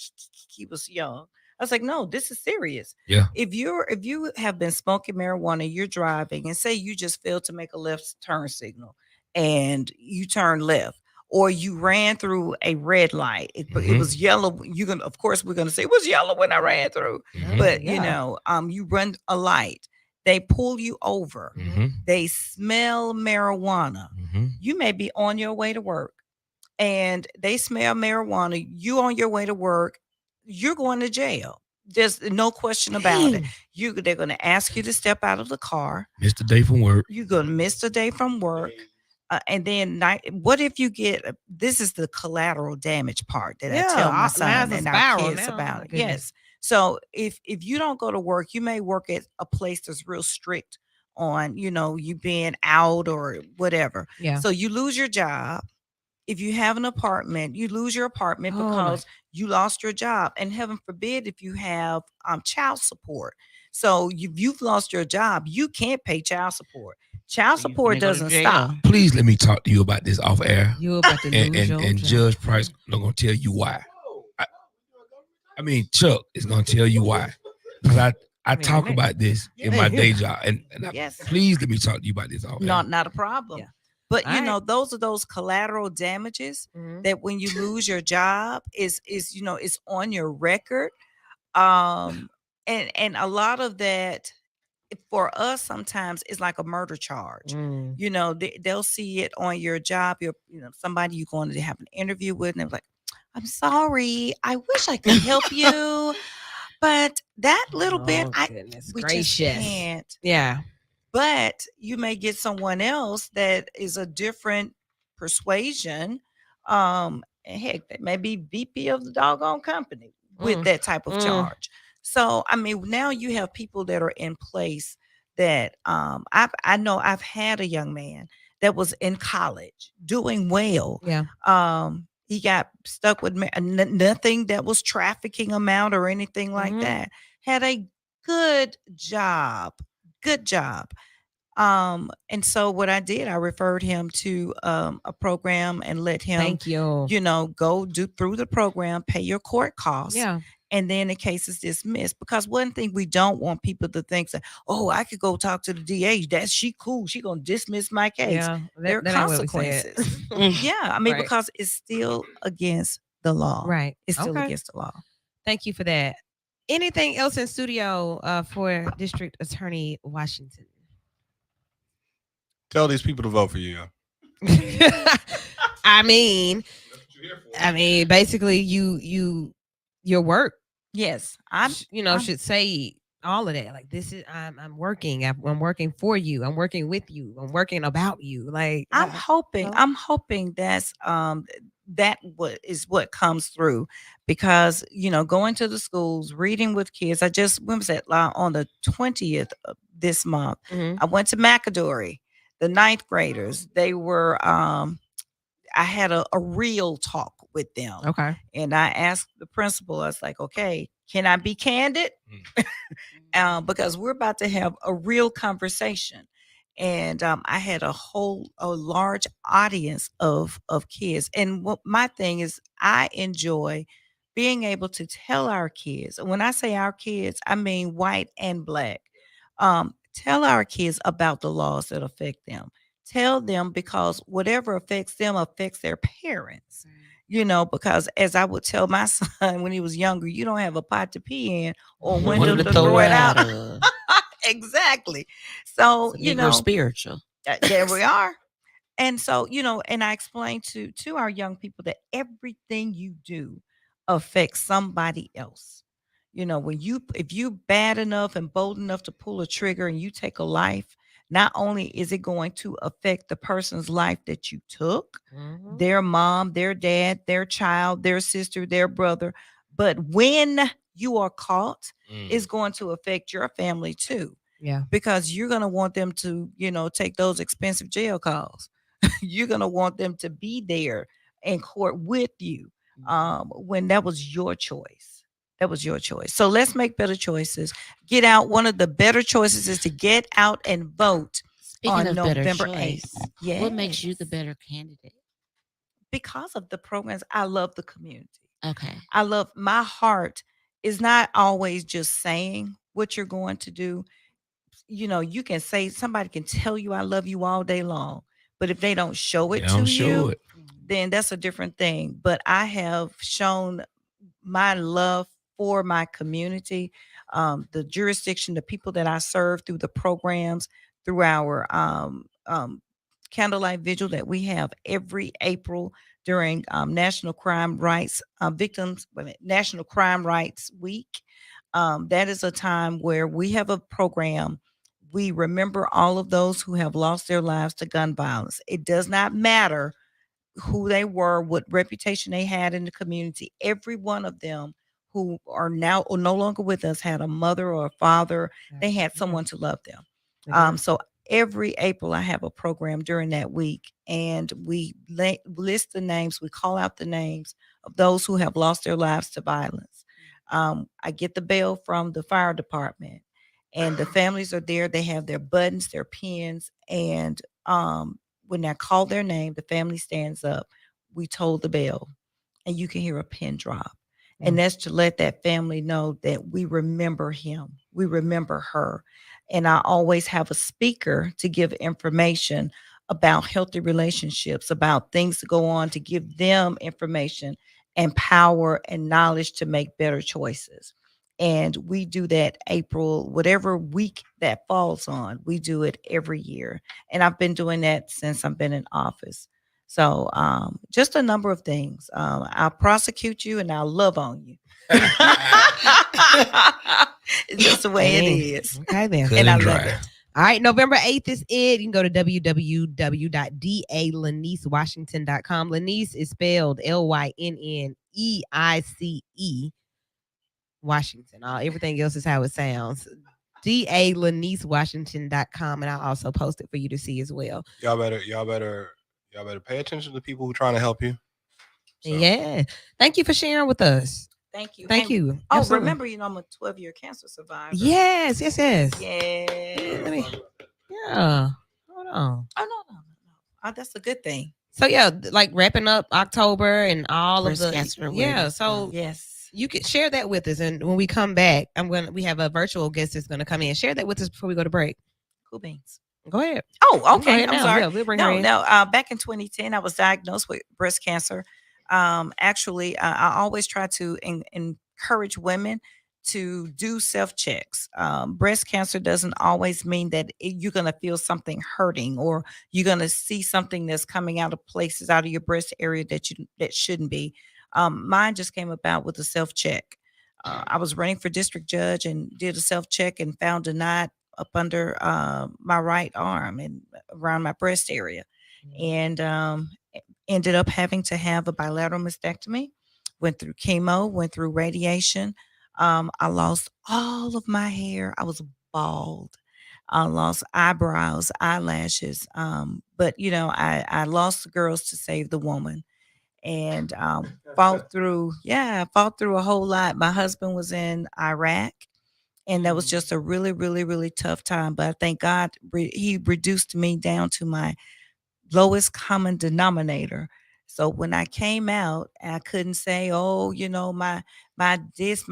he was young. I was like, no, this is serious. Yeah. If you have been smoking marijuana, you're driving, and say you just failed to make a left turn signal and you turn left, or you ran through a red light. It Mhm. was yellow. You can, of course, we're gonna say it was yellow when I ran through, Mhm. but Yeah. you run a light, they pull you over, Mhm. they smell marijuana. Mhm. You may be on your way to work and they smell marijuana. You on your way to work, you're going to jail. There's no question about it. They're going to ask you to step out of the car. Missed the day from work. You're going to miss the day from work. And then what if you get this is the collateral damage part that I tell my now son it's a and our spiral kids now. Oh, about my it. goodness. Yes. So if you don't go to work, you may work at a place that's real strict on, you being out or whatever. Yeah. So you lose your job. If you have an apartment, you lose your apartment Oh, my- because you lost your job. And heaven forbid if you have child support. So you've lost your job, you can't pay child support. Child So you support finna go to doesn't jail. stop. Please let me talk to you about this off air. You about to And lose your and job. Judge Price not gonna tell you why. I mean Chuck is gonna tell you why. Because I Wait a talk minute. about this in my day job. And Yes. please let me talk to you about this off air. Not a problem. Yeah. But All right. those are those collateral damages Mhm. that when you lose your job is it's on your record. And a lot of that for us sometimes is like a murder charge. Mm. They'll see it on your job. Somebody you're going to have an interview with, and they're like, "I'm sorry, I wish I could help you, but that little bit, Oh, goodness we just gracious. can't." Yeah. But you may get someone else that is a different persuasion. And heck, that may be VP of the doggone company with Mm. that type of Mm. charge. So I mean, now you have people that are in place that I know I've had a young man that was in college doing well. Yeah. He got stuck with nothing that was trafficking him out or anything like Mhm. that. Had a good job. And so what I did, I referred him to a program and let him, Thank you. go through the program, pay your court costs. Yeah. And then the case is dismissed. Because one thing we don't want people to think that, oh, I could go talk to the DA. She cool. She gonna dismiss my case. Yeah. There are that ain't what we said. consequences. Yeah, I mean, Right. because it's still against the law. Right. It's still Okay. against the law. Thank you for that. Anything else in studio for District Attorney Washington? Tell these people to vote for you. I mean, basically, your work, Yes, I'm should say all of that. Like, this is I'm working. I'm working for you. I'm working with you. I'm working about you. Like, I'm hoping that's what comes through, because going to the schools, reading with kids. I just when was that on the 20th of this month. Mhm. I went to McAdory, the 9th graders. They were I had a real talk with them. Okay. And I asked the principal, I was like, okay, can I be candid? Because we're about to have a real conversation. And I had a large audience of kids. And what my thing is, I enjoy being able to tell our kids. When I say our kids, I mean white and black. Tell our kids about the laws that affect them. Tell them, because whatever affects them affects their parents. Because as I would tell my son when he was younger, you don't have a pot to pee in or a window to throw it out. of. Exactly. So, Negro spiritual. there we are. And so, and I explain to our young people that everything you do affects somebody else. If you bad enough and bold enough to pull a trigger and you take a life, not only is it going to affect the person's life that you took, Mhm. their mom, their dad, their child, their sister, their brother, but when you are caught, it's going to affect your family too. Yeah. Because you're going to want them to, take those expensive jail calls. You're going to want them to be there in court with you when that was your choice. That was your choice. So let's make better choices. Get out. One of the better choices is to get out and vote Speaking on of better November choice, 8th. Yeah. what makes you the better candidate? because of the programs. I love the community. Okay. I love, my heart is not always just saying what you're going to do. You know, you can say, somebody can tell you I love you all day long, but if they don't show They it don't to show you, it. then that's a different thing. But I have shown my love for my community, the jurisdiction, the people that I serve through the programs, through our candlelight vigil that we have every April during National Crime Rights National Crime Rights Week. That is a time where we have a program. We remember all of those who have lost their lives to gun violence. It does not matter who they were, what reputation they had in the community. Every one of them who are now or no longer with us had a mother or a father. They had someone to love them. So every April I have a program during that week, and we list the names, we call out the names of those who have lost their lives to violence. I get the bell from the fire department, and the families are there. They have their buttons, their pens, and when I call their name, the family stands up. We toll the bell, and you can hear a pin drop. And that's to let that family know that we remember him, we remember her. And I always have a speaker to give information about healthy relationships, about things to go on, to give them information and power and knowledge to make better choices. And we do that April, whatever week that falls on, we do it every year. And I've been doing that since I've been in office. So just a number of things. I'll prosecute you and I'll love on you. It's just the way it is. Okay, then. Cut And I and love dry. it. All right, November 8th is it. You can go to www.dalaniecewashington.com. Lanice is spelled LYNNEICE Washington. Everything else is how it sounds. DALaniecewashington.com. And I'll also post it for you to see as well. Y'all better pay attention to people who are trying to help you. So, Yeah. Thank you for sharing with us. Thank you. Thank And- you. Oh, Absolutely. remember, I'm a 12-year cancer survivor. Yes. Yeah. Let me- Yeah. Hold on. Oh, no. That's a good thing. So yeah, like wrapping up October and all Breast of the cancer yeah. awareness So month. Yes. you can share that with us, and when we come back, we have a virtual guest that's going to come in. Share that with us before we go to break. Cool beans. Go ahead. Oh, Go okay. ahead I'm now. sorry. Yeah, we'll bring her No, in. no. Back in 2010, I was diagnosed with breast cancer. Actually, I always try to encourage women to do self-checks. Breast cancer doesn't always mean that you're going to feel something hurting, or you're going to see something that's coming out of places out of your breast area that shouldn't be. Mine just came about with a self-check. I was running for district judge and did a self-check and found a knot up under my right arm and around my breast area, and ended up having to have a bilateral mastectomy. Went through chemo, went through radiation. I lost all of my hair. I was bald. I lost eyebrows, eyelashes. But I lost the girls to save the woman, and fought through. Yeah, I fought through a whole lot. My husband was in Iraq, and that was just a really, really, really tough time. But I thank God he reduced me down to my lowest common denominator. So when I came out, I couldn't say, "Oh, my my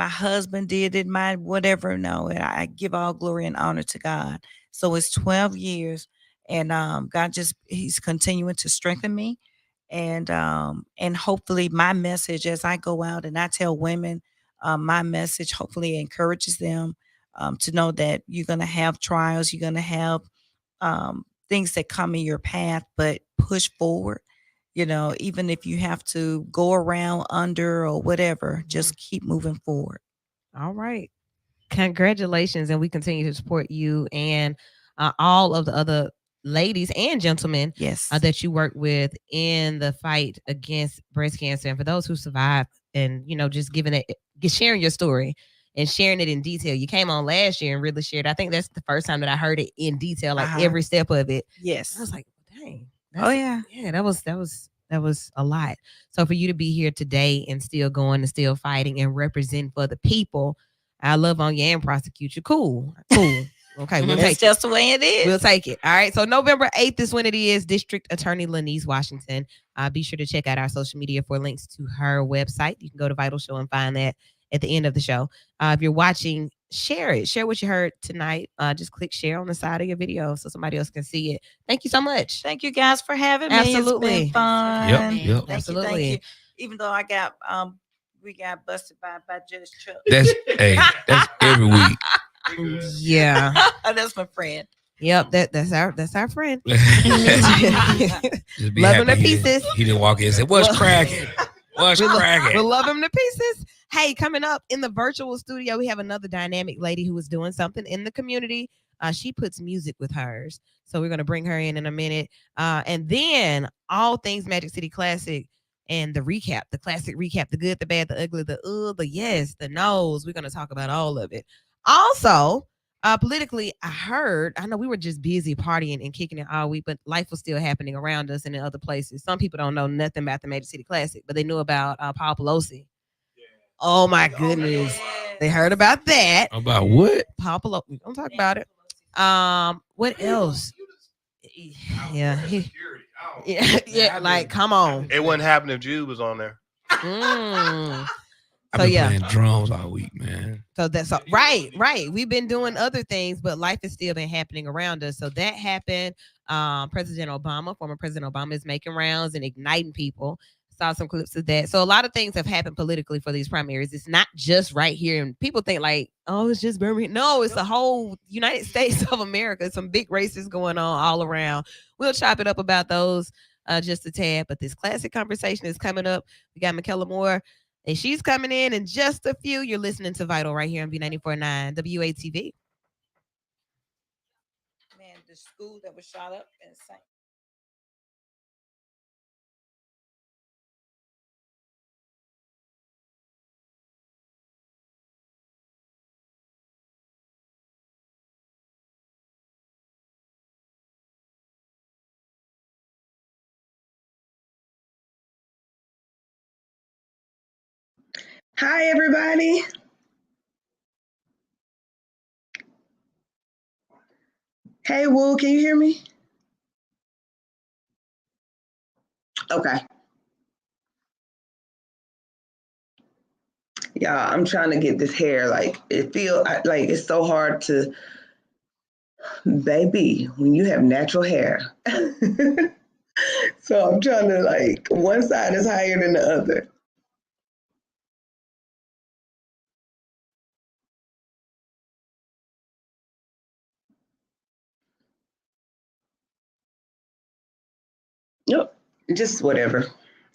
husband did it, my whatever." No, and I give all glory and honor to God. So it's 12 years, and God He's continuing to strengthen me, and hopefully my message as I go out and I tell women, my message hopefully encourages them to know that you're gonna have trials, you're gonna have things that come in your path, but push forward. Even if you have to go around under or whatever, just keep moving forward. All right. Congratulations, and we continue to support you and all of the other ladies and gentlemen Yes. that you work with in the fight against breast cancer. And for those who survived, and just sharing your story and sharing it in detail. You came on last year and really shared. I think that's the first time that I heard it in detail, like every step of it. Yes. I was like, dang. Oh yeah. Yeah, that was a lot. So for you to be here today and still going and still fighting and represent for the people, I love on you and prosecute you. Cool. Okay, we'll That's take it. just the way it is. We'll take it. All right. So November 8th is when it is. District Attorney Lenise Washington. Be sure to check out our social media for links to her website. You can go to Vital Show and find that at the end of the show. If you're watching, share it. Share what you heard tonight. Just click share on the side of your video so somebody else can see it. Thank you so much. Thank you guys for having me. Absolutely. It's been fun. Yep, Thank yep. you, Absolutely. thank you. Even though I got we got busted by Judge Chuck. That's every week. Yeah. That's my friend. Yep. That's our friend. Just be Love him happy to he- pieces. He didn't walk in and say, "What's Well- cracking? What's cracking?" We'll love him to pieces. Hey, coming up in the virtual studio, we have another dynamic lady who is doing something in the community. She puts music with hers. So we're going to bring her in a minute. And then all things Magic City Classic and the recap, the classic recap, the good, the bad, the ugly, the yes, the no's. We're going to talk about all of it. Also, politically, I know we were just busy partying and kicking it all week, but life was still happening around us and in other places. Some people don't know nothing about the Magic City Classic, but they knew about Paul Pelosi. Oh my goodness. They heard about that. About what? Paul Pelosi. Don't talk about it. What else? Yeah. Yeah. Like, come on. It wouldn't happen if Jude was on there. Mm. I've So been yeah. playing drums all week, man. So that's right. We've been doing other things, but life has still been happening around us. So that happened. Former President Obama is making rounds and igniting people. Saw some clips of that. So a lot of things have happened politically for these primaries. It's not just right here. And people think like, oh, it's just Birmingham. No, it's the whole United States of America. Some big races going on all around. We'll chop it up about those just a tad. But this classic conversation is coming up. We got Michaela Moore. And she's coming in just a few. You're listening to Vital right here on V94.9 WATV. Man, the school that was shot up in St. Hi, everybody. Hey, Woo, can you hear me? Okay. Yeah, I'm trying to get this hair. Like, like it's so hard to, baby, when you have natural hair. So I'm trying to, like, one side is higher than the other. Yep, just whatever.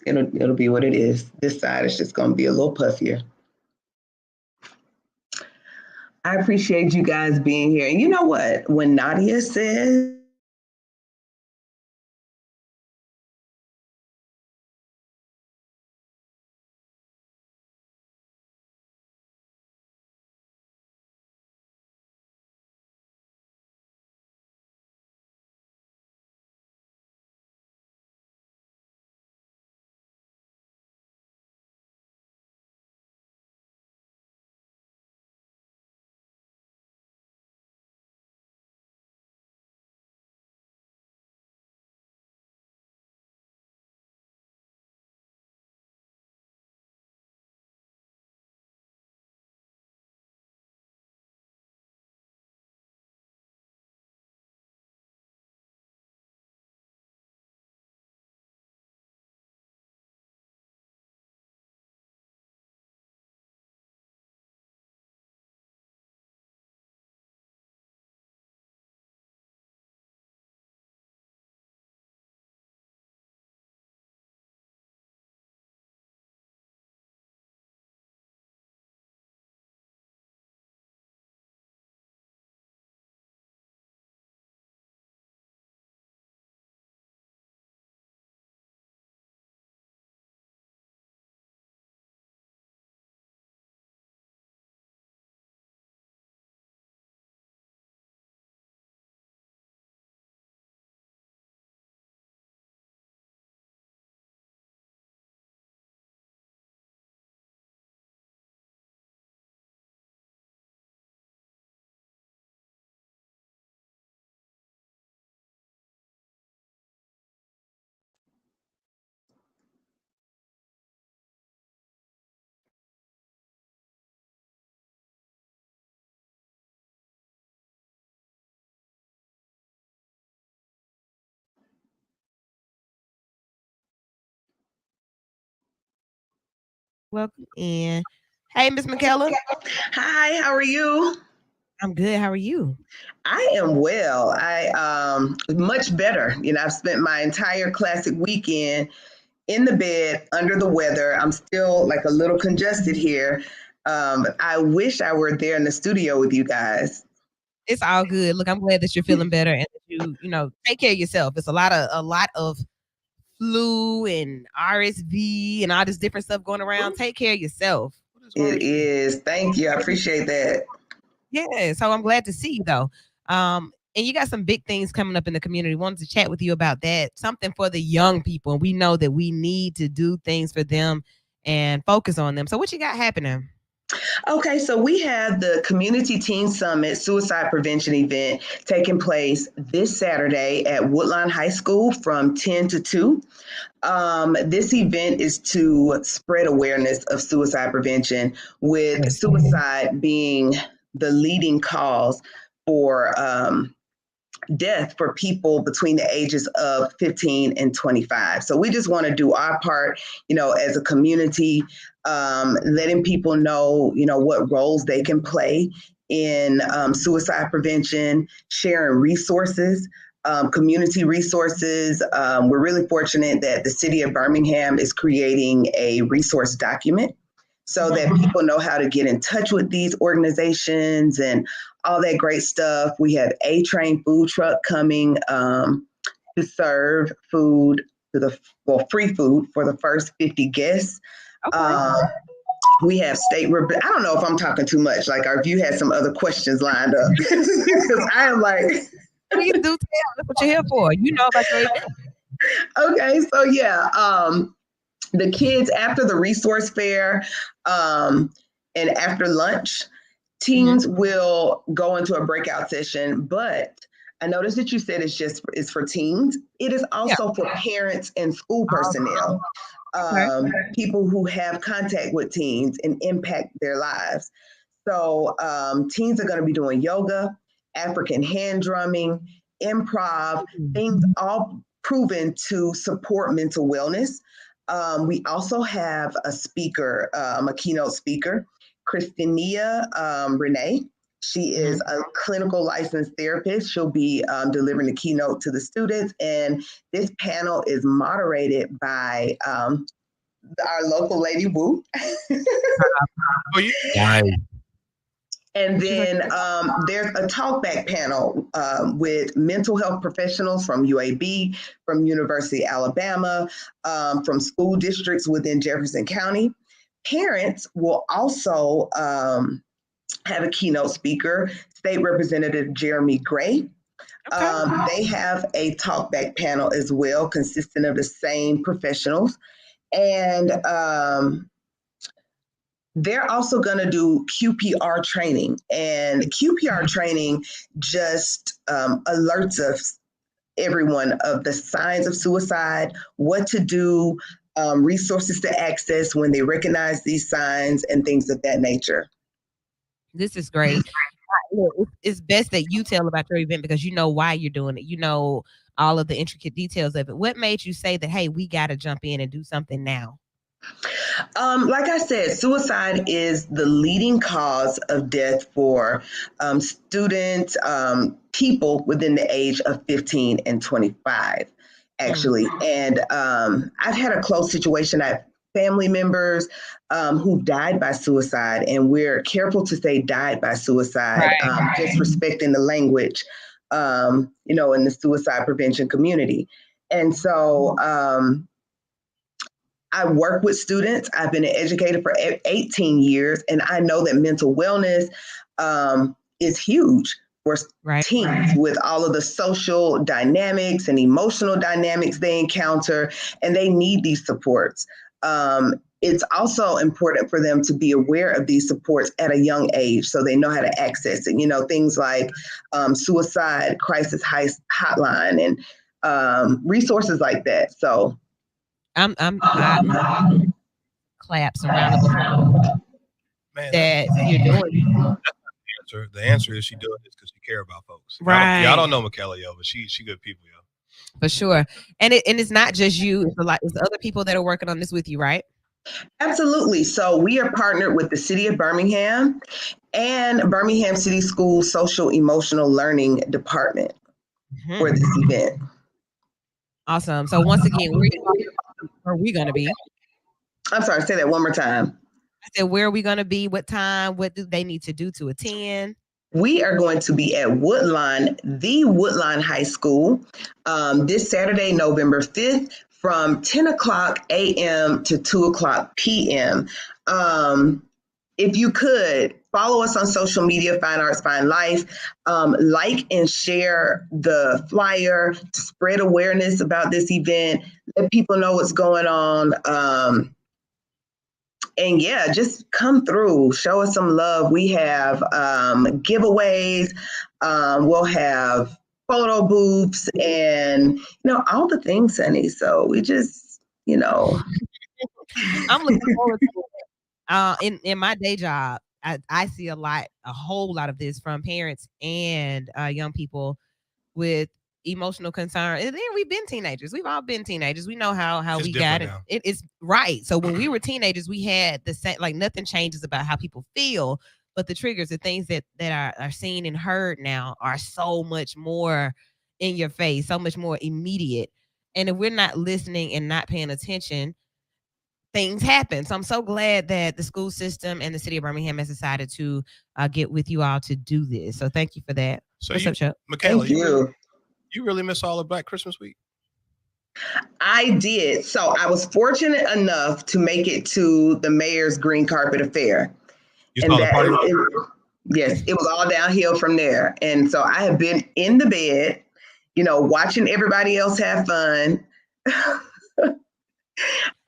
It'll be what it is. This side is just gonna be a little puffier. I appreciate you guys being here. And you know what? When Nadia says Welcome in. Hey, Miss McKellar. Hi, how are you? I'm good. How are you? I am well. I much better. I've spent my entire classic weekend in the bed under the weather. I'm still like a little congested here. But I wish I were there in the studio with you guys. It's all good. Look, I'm glad that you're feeling better and that you take care of yourself. It's a lot of flu and RSV and all this different stuff going around. Take care of yourself. It is. Thank you. I appreciate that. Yeah. So I'm glad to see you though. And you got some big things coming up in the community. Wanted to chat with you about that. Something for the young people. And we know that we need to do things for them and focus on them. So what you got happening? Okay, so we have the Community Teen Summit Suicide Prevention event taking place this Saturday at Woodlawn High School from 10 to 2. This event is to spread awareness of suicide prevention, with suicide being the leading cause for death for people between the ages of 15 and 25. So we just want to do our part, as a community, letting people know, what roles they can play in suicide prevention, sharing resources, community resources. We're really fortunate that the city of Birmingham is creating a resource document so that people know how to get in touch with these organizations and all that great stuff. We have A Train food truck coming to serve food free food for the first 50 guests. Okay. We have I don't know if I'm talking too much, or if you had some other questions lined up, because I am like, please do tell. That's what you're here for. You know about your event. Okay, so yeah, the kids after the resource fair and after lunch, teens will go into a breakout session, but I noticed that you said it's for teens. It is also for parents and school personnel, people who have contact with teens and impact their lives. So teens are going to be doing yoga, African hand drumming, improv, things all proven to support mental wellness. We also have a speaker, a keynote speaker, Christinia Renee. She is a clinical licensed therapist. She'll be delivering the keynote to the students. And this panel is moderated by our local Lady Wu. Oh, yeah. And then there's a talkback panel with mental health professionals from UAB, from University of Alabama, from school districts within Jefferson County. Parents will also have a keynote speaker, State Representative Jeremy Gray. They have a talkback panel as well, consisting of the same professionals. And they're also going to do QPR training. And QPR training just alerts us, everyone, of the signs of suicide, what to do, resources to access when they recognize these signs, and things of that nature. This is great. It's best that you tell about your event because you know why you're doing it. You know all of the intricate details of it. What made you say that, hey, we got to jump in and do something now? Like I said, suicide is the leading cause of death for students, people within the age of 15 and 25, actually. And I've had a close situation. I have family members who died by suicide, and we're careful to say died by suicide, just respecting the language, in the suicide prevention community. And so I work with students. I've been an educator for 18 years, and I know that mental wellness is huge for teens with all of the social dynamics and emotional dynamics they encounter, and they need these supports. It's also important for them to be aware of these supports at a young age so they know how to access it. Things like suicide crisis hotline and resources like that. So I'm claps around the Man, that you're doing. the answer is she doing this because she care about folks. Right. Y'all don't know Michaela, but she good people, yo. For sure. And it's not just you. It's other people that are working on this with you, right? Absolutely. So we are partnered with the City of Birmingham and Birmingham City Schools Social Emotional Learning Department Mhm. for this event. Awesome. So once again, where are we going to be? I'm sorry, say that one more time. I said, where are we going to be? What time? What do they need to do to attend? We are going to be at Woodlawn, the Woodlawn High School, this Saturday, November 5th, from 10 o'clock a.m. to 2 o'clock p.m. If you could follow us on social media, Fine Arts, Fine Life, like and share the flyer to spread awareness about this event, let people know what's going on. And yeah, just come through, show us some love. We have giveaways, we'll have photo booths and, all the things, honey. So we just, I'm looking forward to it. In my day job, I see a whole lot of this from parents and young people with emotional concern. And then we've been teenagers. We've all been teenagers. We know how It's we got different it. now. It's right. So when we were teenagers, we had the same, like nothing changes about how people feel, but the triggers, the things that are seen and heard now are so much more in your face, so much more immediate. And if we're not listening and not paying attention, things happen. So I'm so glad that the school system and the city of Birmingham has decided to get with you all to do this. So thank you for that. So What's you, up, Chuck? Michaela, thank you. you really miss all of Black Christmas week? I did. So I was fortunate enough to make it to the mayor's green carpet affair. You saw the party? Yes, it was all downhill from there. And so I have been in the bed, watching everybody else have fun.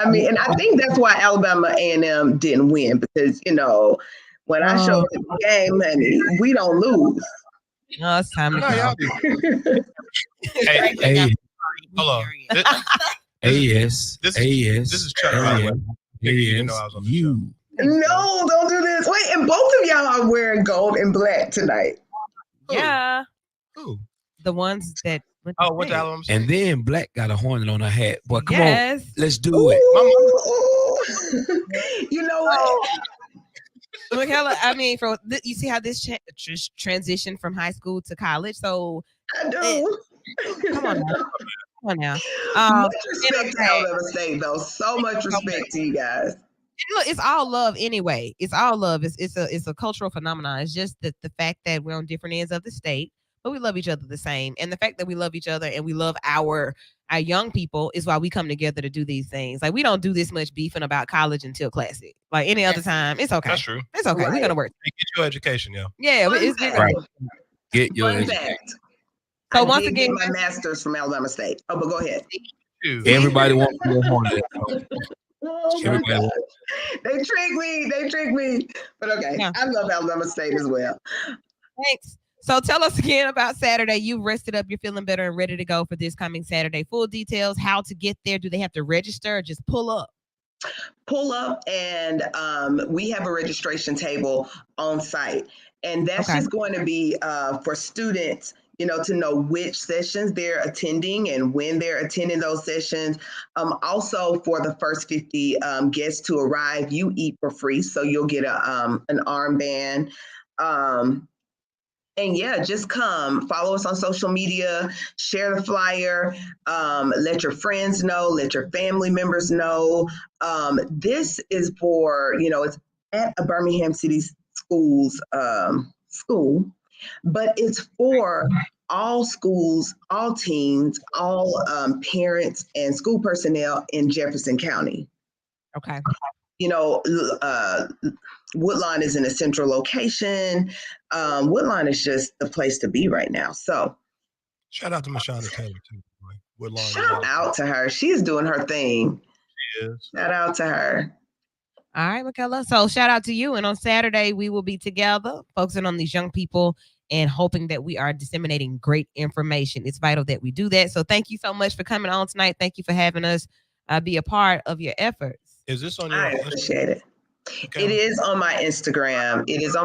I mean, and I think that's why Alabama A&M didn't win because, when I showed up at the game, honey, we don't lose. No, it's time to No, go. y'all do. Hey, Hey, hold on. AS, This AS, is Chuck, by the way. You didn't know I was on the you. No, don't do this. Wait, and both of y'all are wearing gold and black tonight. Yeah, Who? the ones that. went to Oh, what the bed. Alabama? And then Black got a hornet on her hat. Boy, come on, Yes. let's do it. Ooh. You know what? Michaela, I mean, you see how this transition from high school to college. So I do. come on now. Come on now. Much respect to Alabama State, though. So much respect to you guys. Look, it's all love anyway. It's all love. It's a cultural phenomenon. It's just the fact that we're on different ends of the state, but we love each other the same. And the fact that we love each other and we love our young people is why we come together to do these things. Like we don't do this much beefing about college until Classic. Like any other time, it's okay. That's true. It's okay. Right. We're gonna work. Hey, get your education, yo. Yeah, Fun it's fact. Right. Get your Fun education. fact. So I once did again, get my master's from Alabama State. Oh, but go ahead. Dude. Everybody wants to be a hornet. Oh my Everybody God. They tricked me. But okay, Yeah. I love Alabama State as well. thanks. So tell us again about Saturday. You've rested up, you're feeling better and ready to go for this coming Saturday. Full details, how to get there. Do they have to register or just pull up? Pull up and we have a registration table on site. And that's Okay. just going to be for students, to know which sessions they're attending and when they're attending those sessions. Also, for the first 50 guests to arrive, you eat for free. So you'll get an armband. And yeah, just come, follow us on social media, share the flyer, let your friends know, let your family members know. This is for, it's at a Birmingham City Schools school, but it's for all schools, all teams, all parents and school personnel in Jefferson County. Okay. Woodlawn is in a central location. Woodlawn is just the place to be right now. So Shout out to Mashonda Taylor, too. Boy. Woodlawn. shout out to her. She's doing her thing. She is. Shout out to her. All right, Michaela. So shout out to you. And on Saturday, we will be together focusing on these young people and hoping that we are disseminating great information. It's vital that we do that. So thank you so much for coming on tonight. Thank you for having us be a part of your efforts. Is this on your I appreciate it. Okay. It is on my Instagram. It's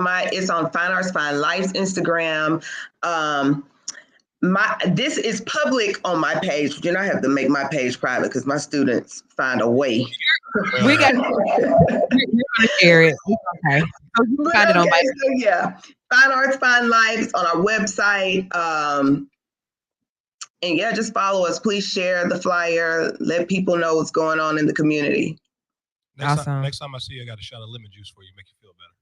on Fine Arts Fine Life's Instagram. this is public on my page. You know, I have to make my page private because my students find a way. We got we're gonna share it. It's okay. So you can find it on my So yeah, Fine Arts, Fine Lives on our website. And yeah, just follow us. Please share the flyer. Let people know what's going on in the community. Awesome. Next time I see you, I got a shot of lemon juice for you. Make you feel better.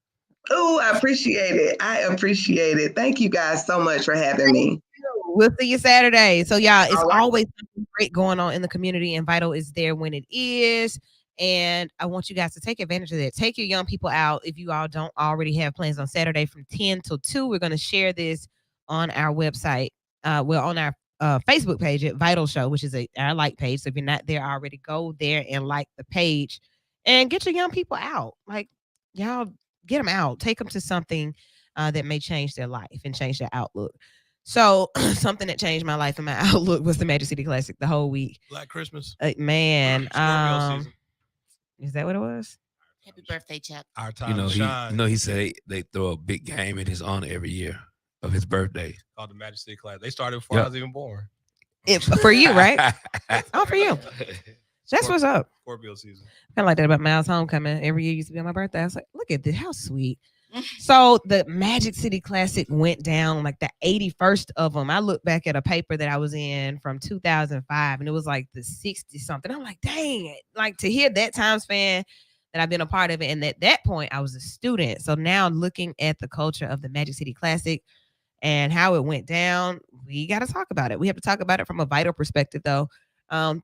Oh, I appreciate it. I appreciate it. Thank you guys so much for having me. We'll see you Saturday. So y'all, it's All right. always something great going on in the community, and Vital is there when it is. And I want you guys to take advantage of that. Take your young people out. If you all don't already have plans on Saturday from 10 till 2, we're going to share this on our website. We're on our Facebook page at Vital Show, which is our like page. So if you're not there already, go there and like the page and get your young people out. Like, y'all get them out. Take them to something that may change their life and change their outlook. So something that changed my life and my outlook was the Magic City Classic the whole week. Black Christmas. Man, Scorpio season. is that what it was? Happy birthday, Chuck. Our time You know, to shine. he said they throw a big game in his honor every year of his birthday. Called the Magic City Class. They started before I was even born. For you, right? Oh, for you. That's what's up. Scorpio season. Kind of like that about Miles Homecoming. Every year used to be on my birthday. I was like, look at this, how sweet. So the Magic City Classic went down like the 81st of them. I look back at a paper that I was in from 2005, and it was like the 60 something. I'm like, dang it! Like to hear that time span that I've been a part of it, and at that point I was a student. So now looking at the culture of the Magic City Classic and how it went down, we got to talk about it. We have to talk about it from a Vital perspective, though.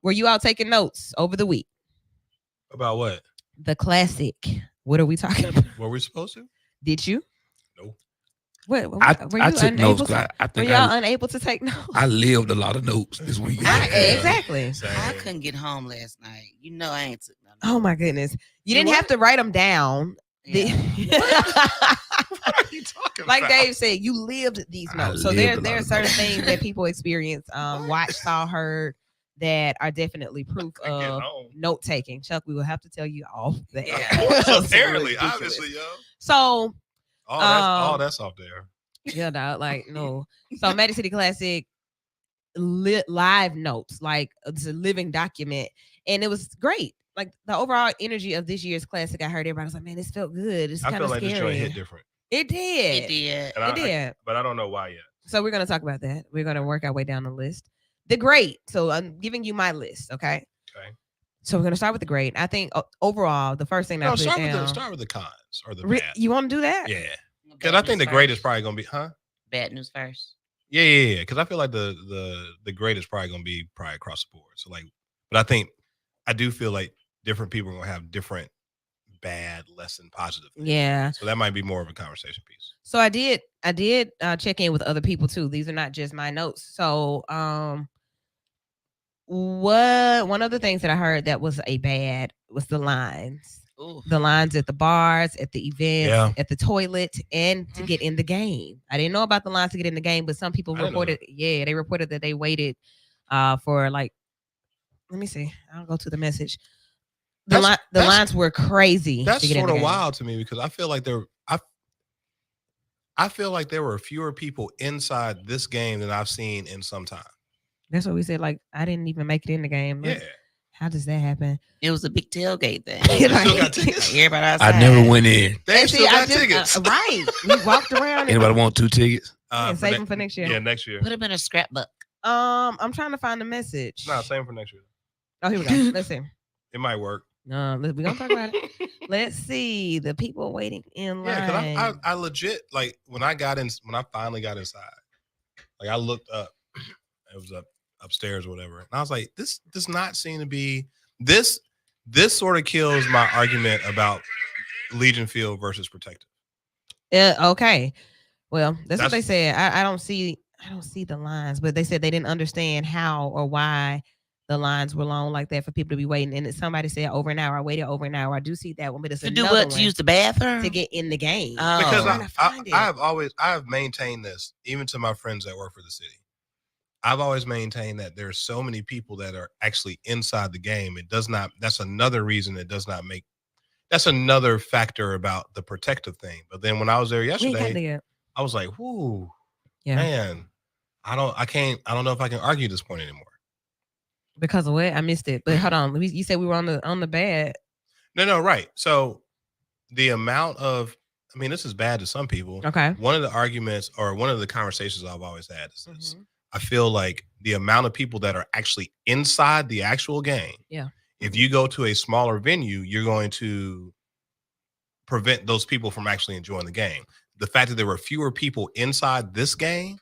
Were you all taking notes over the week? About what? The Classic. What are we talking about? Were we supposed to? Did you? No. What? I Were you took unable notes. to? I Were think y'all unable to take notes? I lived a lot of notes this week. Exactly. Same. I couldn't get home last night. You know I ain't took no notes. Oh my goodness! You You didn't have what? to write them down. Yeah. What are you talking Like about? Dave said, you lived these I notes. So lived a there lot are of certain notes. things that people experience, watched, saw, heard, that are definitely proof Couldn't get of home. note taking. Chuck, we will have to tell you all that. Yeah. It's Apparently, ridiculous. obviously, yo. So All that's off there. yeah, dog, like no. So Magic City Classic live notes, like it's a living document, and it was great. Like the overall energy of this year's classic, I heard everybody was like, "Man, this felt good. It's I kind feel of like this joint scary." hit different. It did. It did. And It did. but I don't know why yet. So we're gonna talk about that. We're gonna work our way down the list. The great. So I'm giving you my list. Okay. Okay. So we're gonna start with the great. I think overall, the first thing that I No, put down. start with the cons or the Re- bad. you want to do that? Yeah. Bad Because I think news the great is first. probably gonna be, huh? Bad news first. Yeah. Because I feel like the great is probably gonna be probably across the board. So like, but I do feel like different people are gonna have different bad, less than positive things. Yeah. So that might be more of a conversation piece. So I did check in with other people too. These are not just my notes. So one of the things that I heard that was a bad was the lines. Ooh. The lines at the bars, at the events, Yeah. at the toilet, and to get in the game. I didn't know about the lines to get in the game, but some people I didn't know reported, they reported that they waited for like, let me see. I'll go to the message. The That's- lines were crazy. That's to get in sort the of game. wild to me because I feel like I feel like there were fewer people inside this game than I've seen in some time. That's what we said. Like, I didn't even make it in the game. Like, Yeah. how does that happen? It was a big tailgate thing. Still got Like- tickets? Everybody outside. I never went in. They And still I got just- tickets. right. We walked around. and- Anybody want 2 tickets? and For save ne- them for next year. Yeah, next year. Put them in a scrapbook. I'm trying to find the message. No, same for next year. Oh, here we go. Let's see. It might work. No, we're gonna talk about it. Let's see the people waiting in line. Yeah, because I legit like when I finally got inside, like I looked up, it was upstairs or whatever, and I was like, this does not seem to be this. This sort of kills my argument about Legion Field versus Protective. Okay. Well, that's what they That's- said. I don't see the lines, but they said they didn't understand how or why the lines were long like that for people to be waiting. And somebody said over an hour. I waited over an hour. I do see that one, but it's To do another what? To one use the bathroom? to get in the game. Oh. Because trying to find it. I have maintained this even to my friends that work for the city. I've always maintained that there's so many people that are actually inside the game. It does not. That's another reason it does not make. That's another factor about the Protective thing. But then when I was there We ain't got yesterday, there yet. I was like, "Whoo, Yeah. man, I don't know if I can argue this point anymore. Because of what? I missed it. But hold on. You said we were on the bad. No, right. So the amount of, I mean, this is bad to some people. Okay. One of the arguments or one of the conversations I've always had is this. Mhm. I feel like the amount of people that are actually inside the actual game. Yeah. If you go to a smaller venue, you're going to prevent those people from actually enjoying the game. The fact that there were fewer people inside this game,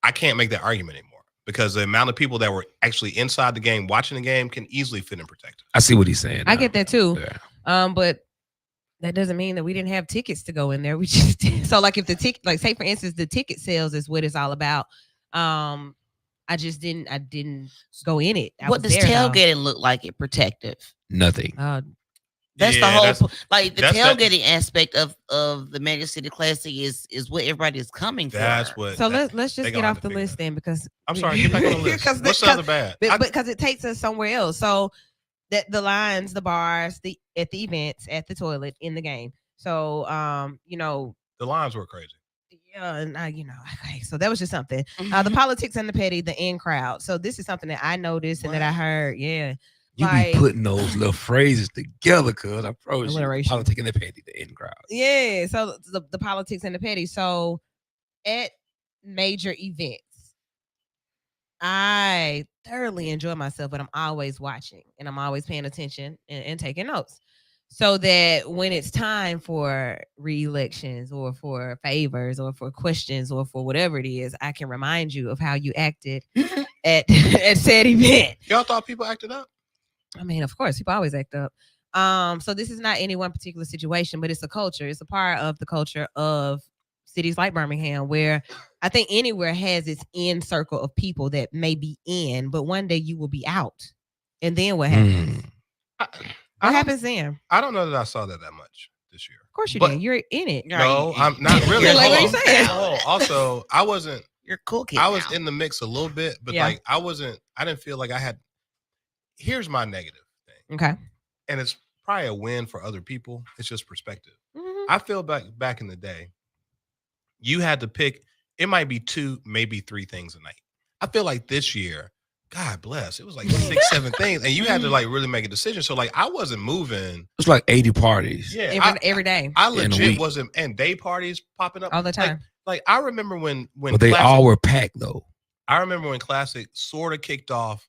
I can't make that argument anymore because the amount of people that were actually inside the game watching the game can easily fit in protective. I see what he's saying. I now. get that too. Yeah. But that doesn't mean that we didn't have tickets to go in there. We just did. So like if the ticket, like say for instance, the ticket sales is what it's all about. I didn't go in it. What does tailgating look like at Protective? Nothing. That's Yeah, the whole that's- like the that's that- tailgating aspect of the Mega City Classic is what everybody is coming That's for. what. So that- let's they just gonna get have off to the figure list that. then because I'm sorry, get back on the list. Because What's the other bad? because it takes us somewhere else. So that the lines, the bars, at the events, at the toilet, in the game. So The lines were crazy. yeah, and okay. So that was just something. The Mhm. politics and the petty, the in crowd. So this is something that I noticed and that I heard. Yeah. You Like- be putting those little phrases together, cuz I promise you. Alliteration. Politic and the petty, the in crowd. Yeah. So the politics and the petty. So at major events, I thoroughly enjoy myself, but I'm always watching and I'm always paying attention and taking notes. So that when it's time for re-elections or for favors or for questions or for whatever it is, I can remind you of how you acted at said event. Y'all thought people acted up? I mean, of course, people always act up. So this is not any one particular situation, but it's a culture. It's a part of the culture of cities like Birmingham, where I think anywhere has its in circle of people that may be in, but one day you will be out. And then what happens? What happens then? I don't know that I saw that much this year. Of course you But- did. You're in it. Yeah. No, Right. I'm not really. You're like, Hold what are you on. saying? Oh, also, I wasn't. You're cool kid. I was now. in the mix a little bit, but Yeah. like I didn't feel like I had. Here's my negative thing, Okay. and it's probably a win for other people. It's just perspective. Mhm. I feel back in the day, you had to pick. It might be 2, maybe 3 things a night. I feel like this year, God bless, it was like 6, 7 things, and you had to like really make a decision. So like I wasn't moving. It's like 80 parties. Yeah, Every day, I in a legit week. wasn't, and day parties popping up all the time. Like I remember when But they Classic- all were packed though. I remember when Classic sort of kicked off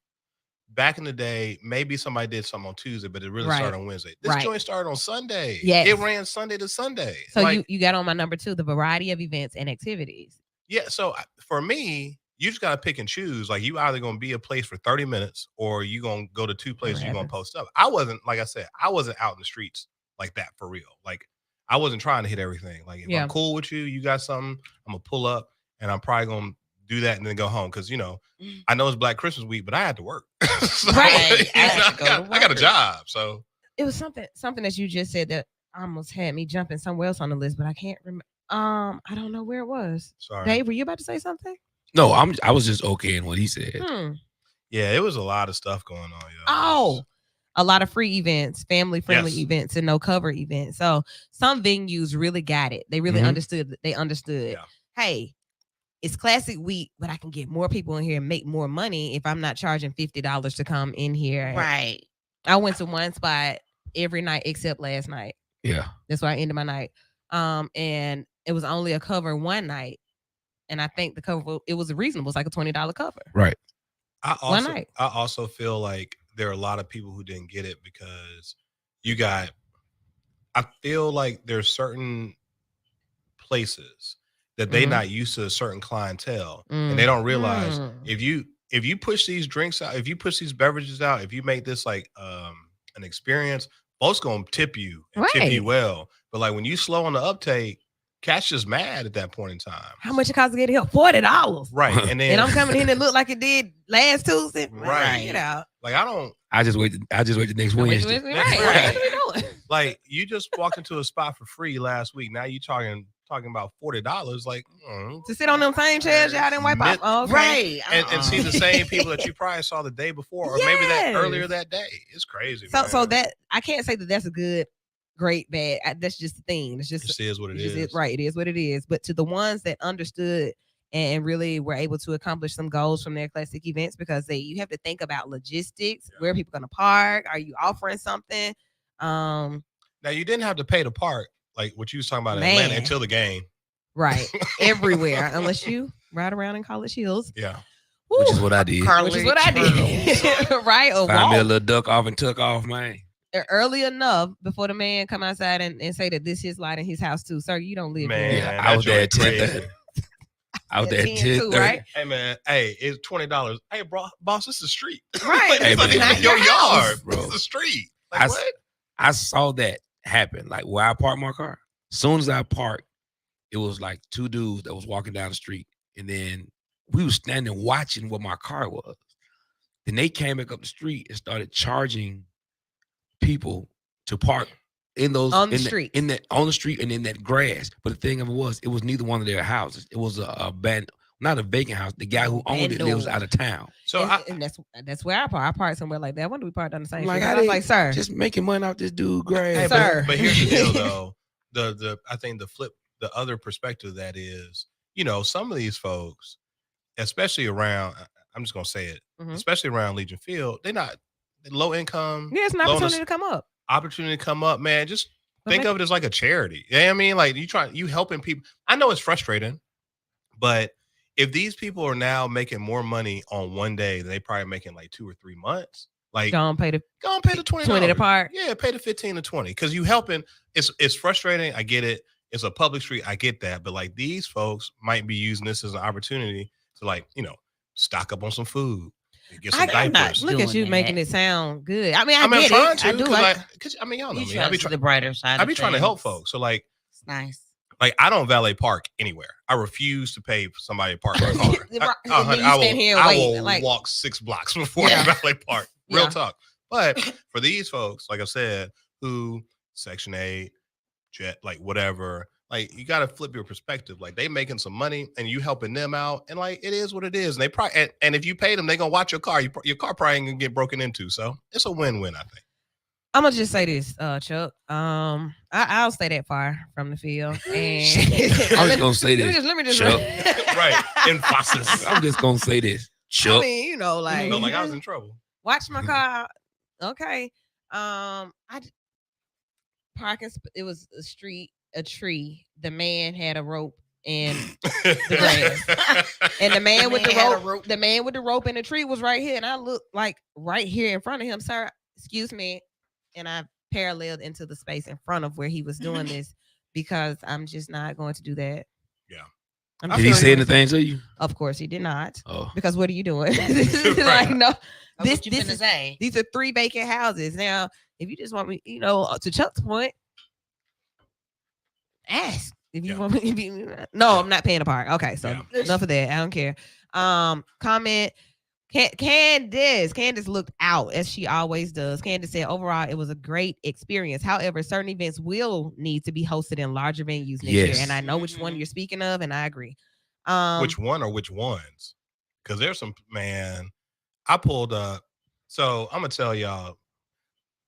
back in the day. Maybe somebody did something on Tuesday, but it really Right. started on Wednesday. This Right. joint started on Sunday. Yes. It ran Sunday to Sunday. So Like, you got on my number 2, the variety of events and activities. yeah. So for me, you just gotta pick and choose. Like you either gonna be a place for 30 minutes or you gonna go to 2 places you're gonna happens. post up. I wasn't, like I said, I wasn't out in the streets like that for real. Like I wasn't trying to hit everything. Like if Yeah. I'm cool with you, you got something, I'm gonna pull up and I'm probably gonna do that and then go home. Cause I know it's Black Christmas week, but I had to work. So, Right. I had to go to I got a work. job. So It was something that you just said that almost had me jumping somewhere else on the list, but I can't remember. I don't know where it was. sorry. Dave, were you about to say something? No, I was just okaying what he said. Yeah, it was a lot of stuff going on. Yo. Oh, a lot of free events, family friendly Yes. events, and no cover events. So some venues really got it. They really Mhm. understood. They understood. Yeah. Hey, it's Classic Week, but I can get more people in here and make more money if I'm not charging $50 to come in here. Right. I went to one spot every night except last night. Yeah. That's why I ended my night. And it was only a cover one night. And I think the cover, it was reasonable. It's like a $20 cover. Right. One night. I also feel like there are a lot of people who didn't get it because I feel like there's certain places that they Mhm. not used to a certain clientele and they don't realize Mm. if you push these drinks out, if you push these beverages out, if you make this like an experience, folks gonna tip you and tip you Right. well. But like when you slow on the uptake, cat's just mad at that point in time. How much it cost to get here? $40. Right. And then And I'm coming in and look like it did last Tuesday. Right. You know. like I don't I just wait the next Wednesday. Right. That's Right. right. What we doing? like you just walked into a spot for free last week. Now you talking about $40. Like To sit on them same chairs y'all didn't wipe off. Mid- Oh, okay. Right. and see the same people that you probably saw the day before or maybe that earlier Yes. that day. It's crazy. So man. that I can't say that that's a good, great, bad. That's just the thing. It's it just just is what it it just is. is right. It is what it is. But to the ones that understood and really were able to accomplish some goals from their classic events because you have to think about logistics. Where are people going to park? Are you offering something? Now you didn't have to pay to park like what you was talking about in Atlanta Man. until the game. Right. Everywhere, unless you ride around in College Hills. Yeah. Which is Woo. what I did. Carl- Which is what I did. Right. Or Find me a walk little duck off and took off, man. early enough before the man come outside and say that this is light in his house too. Sir, you don't live Man, here. Yeah, that I was there at joint 10:30. crazy. I was At there at 10 too, 10:30. right? Hey man, hey, it's $20. Hey, bro, boss, this is the street. Right. Like, Hey, it's not man. even Not your your house, yard, bro. It's the street. I Like s- what? I saw that happen. Like where I parked my car. As soon as I parked, it was like two dudes that was walking down the street. And then we was standing watching what my car was. Then they came back up the street and started charging people to park in those On the in street. in that on the street and in that grass. But the thing of it was neither one of their houses. It was a not a vacant house. The guy who owned it lives out of town. So and that's where I park. I park somewhere like that. When do we park on the same Like, street? how I was they like, sir, Just making money off this dude grass. Hey, Sir. but here's the deal though. The I think the other perspective of that is, some of these folks, especially around, I'm just gonna say it, Mhm. especially around Legion Field, they're not low income. yeah, it's an low on the opportunity to come up. opportunity to come up, man. Just But think make- of it as like a charity. You know what I mean? Like you helping people. I know it's frustrating, but if these people are now making more money on one day than they probably making like 2 or 3 months, like Go on, pay the go and pay the $20. 20 to park. Yeah, pay the 15 to 20 because you helping. It's frustrating. I get it. It's a public street. I get that. But like these folks might be using this as an opportunity to stock up on some food, get some I'm not diapers. Look at doing you making that. it sound good. I mean, I I'm get trying it. to I do because like. y'all know You me. try I be to see the trying. brighter side. I of be trying to help things. folks. So like It's nice. I don't valet park anywhere. I refuse to pay for somebody to park my car. Right, and I then you stand here and I wait, will like- walk 6 blocks before Yeah. I valet park. Real Yeah. talk. But for these folks, like I said, who Section 8, jet, like whatever, like you got to flip your perspective. Like they making some money and you helping them out, and like it is what it is. And they probably and if you pay them, they gonna watch your car. Your car probably ain't gonna get broken into. So it's a win-win, I think. I'm gonna just say this, Chuck. I'll stay that far from the field, and I was gonna say let me this. just Chuck. Right. Emphasis. I'm just gonna say this. I Chuck. mean, like, Felt like I was in trouble. watch my car. Okay. It was a tree. The man had a rope and and the man with the man had a rope, the man with the rope and the tree was right here. And I looked like right here in front of him, sir. Excuse me. And I paralleled into the space in front of where he was doing this because I'm just not going to do that. Yeah. I'm I Did just he not say going to- anything to you? Of course he did not. Oh, Because what are you doing? Right. Like, no, this What you finna is say? these are 3 vacant houses. Now, if you just want me, to Chuck's point, ask if you Yeah. want me to be. No, I'm not paying a part. Okay, so Yeah. enough of that. I don't care. Comment. Candace looked out as she always does. Candace said, overall, it was a great experience. However, certain events will need to be hosted in larger venues next year. Yes. And I know which one Mhm. you're speaking of, and I agree. Which one or which ones? Because there's some, man, I pulled up. So I'm gonna tell y'all,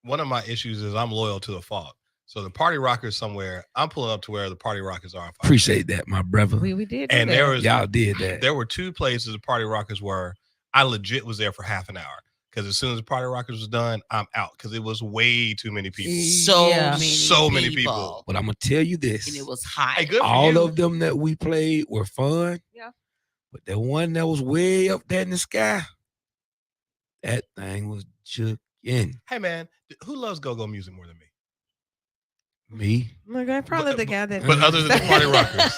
one of my issues is I'm loyal to a fault. So the Party Rockers somewhere, I'm pulling up to where the Party Rockers are. appreciate that, my brother. we did. Do And that. there was Y'all did that. there were 2 places the Party Rockers were. I legit was there for half an hour because as soon as the Party Rockers was done, I'm out because it was way too many people. So Yeah. many, So many people. But I'm gonna tell you this. and it was hot. Hey, good for All you. of them that we played were fun. Yeah. But the one that was way up there in the sky, that thing was juking Hey man, who loves go-go music more than me? me. Okay, probably the guy that. But other than the Party Rockers,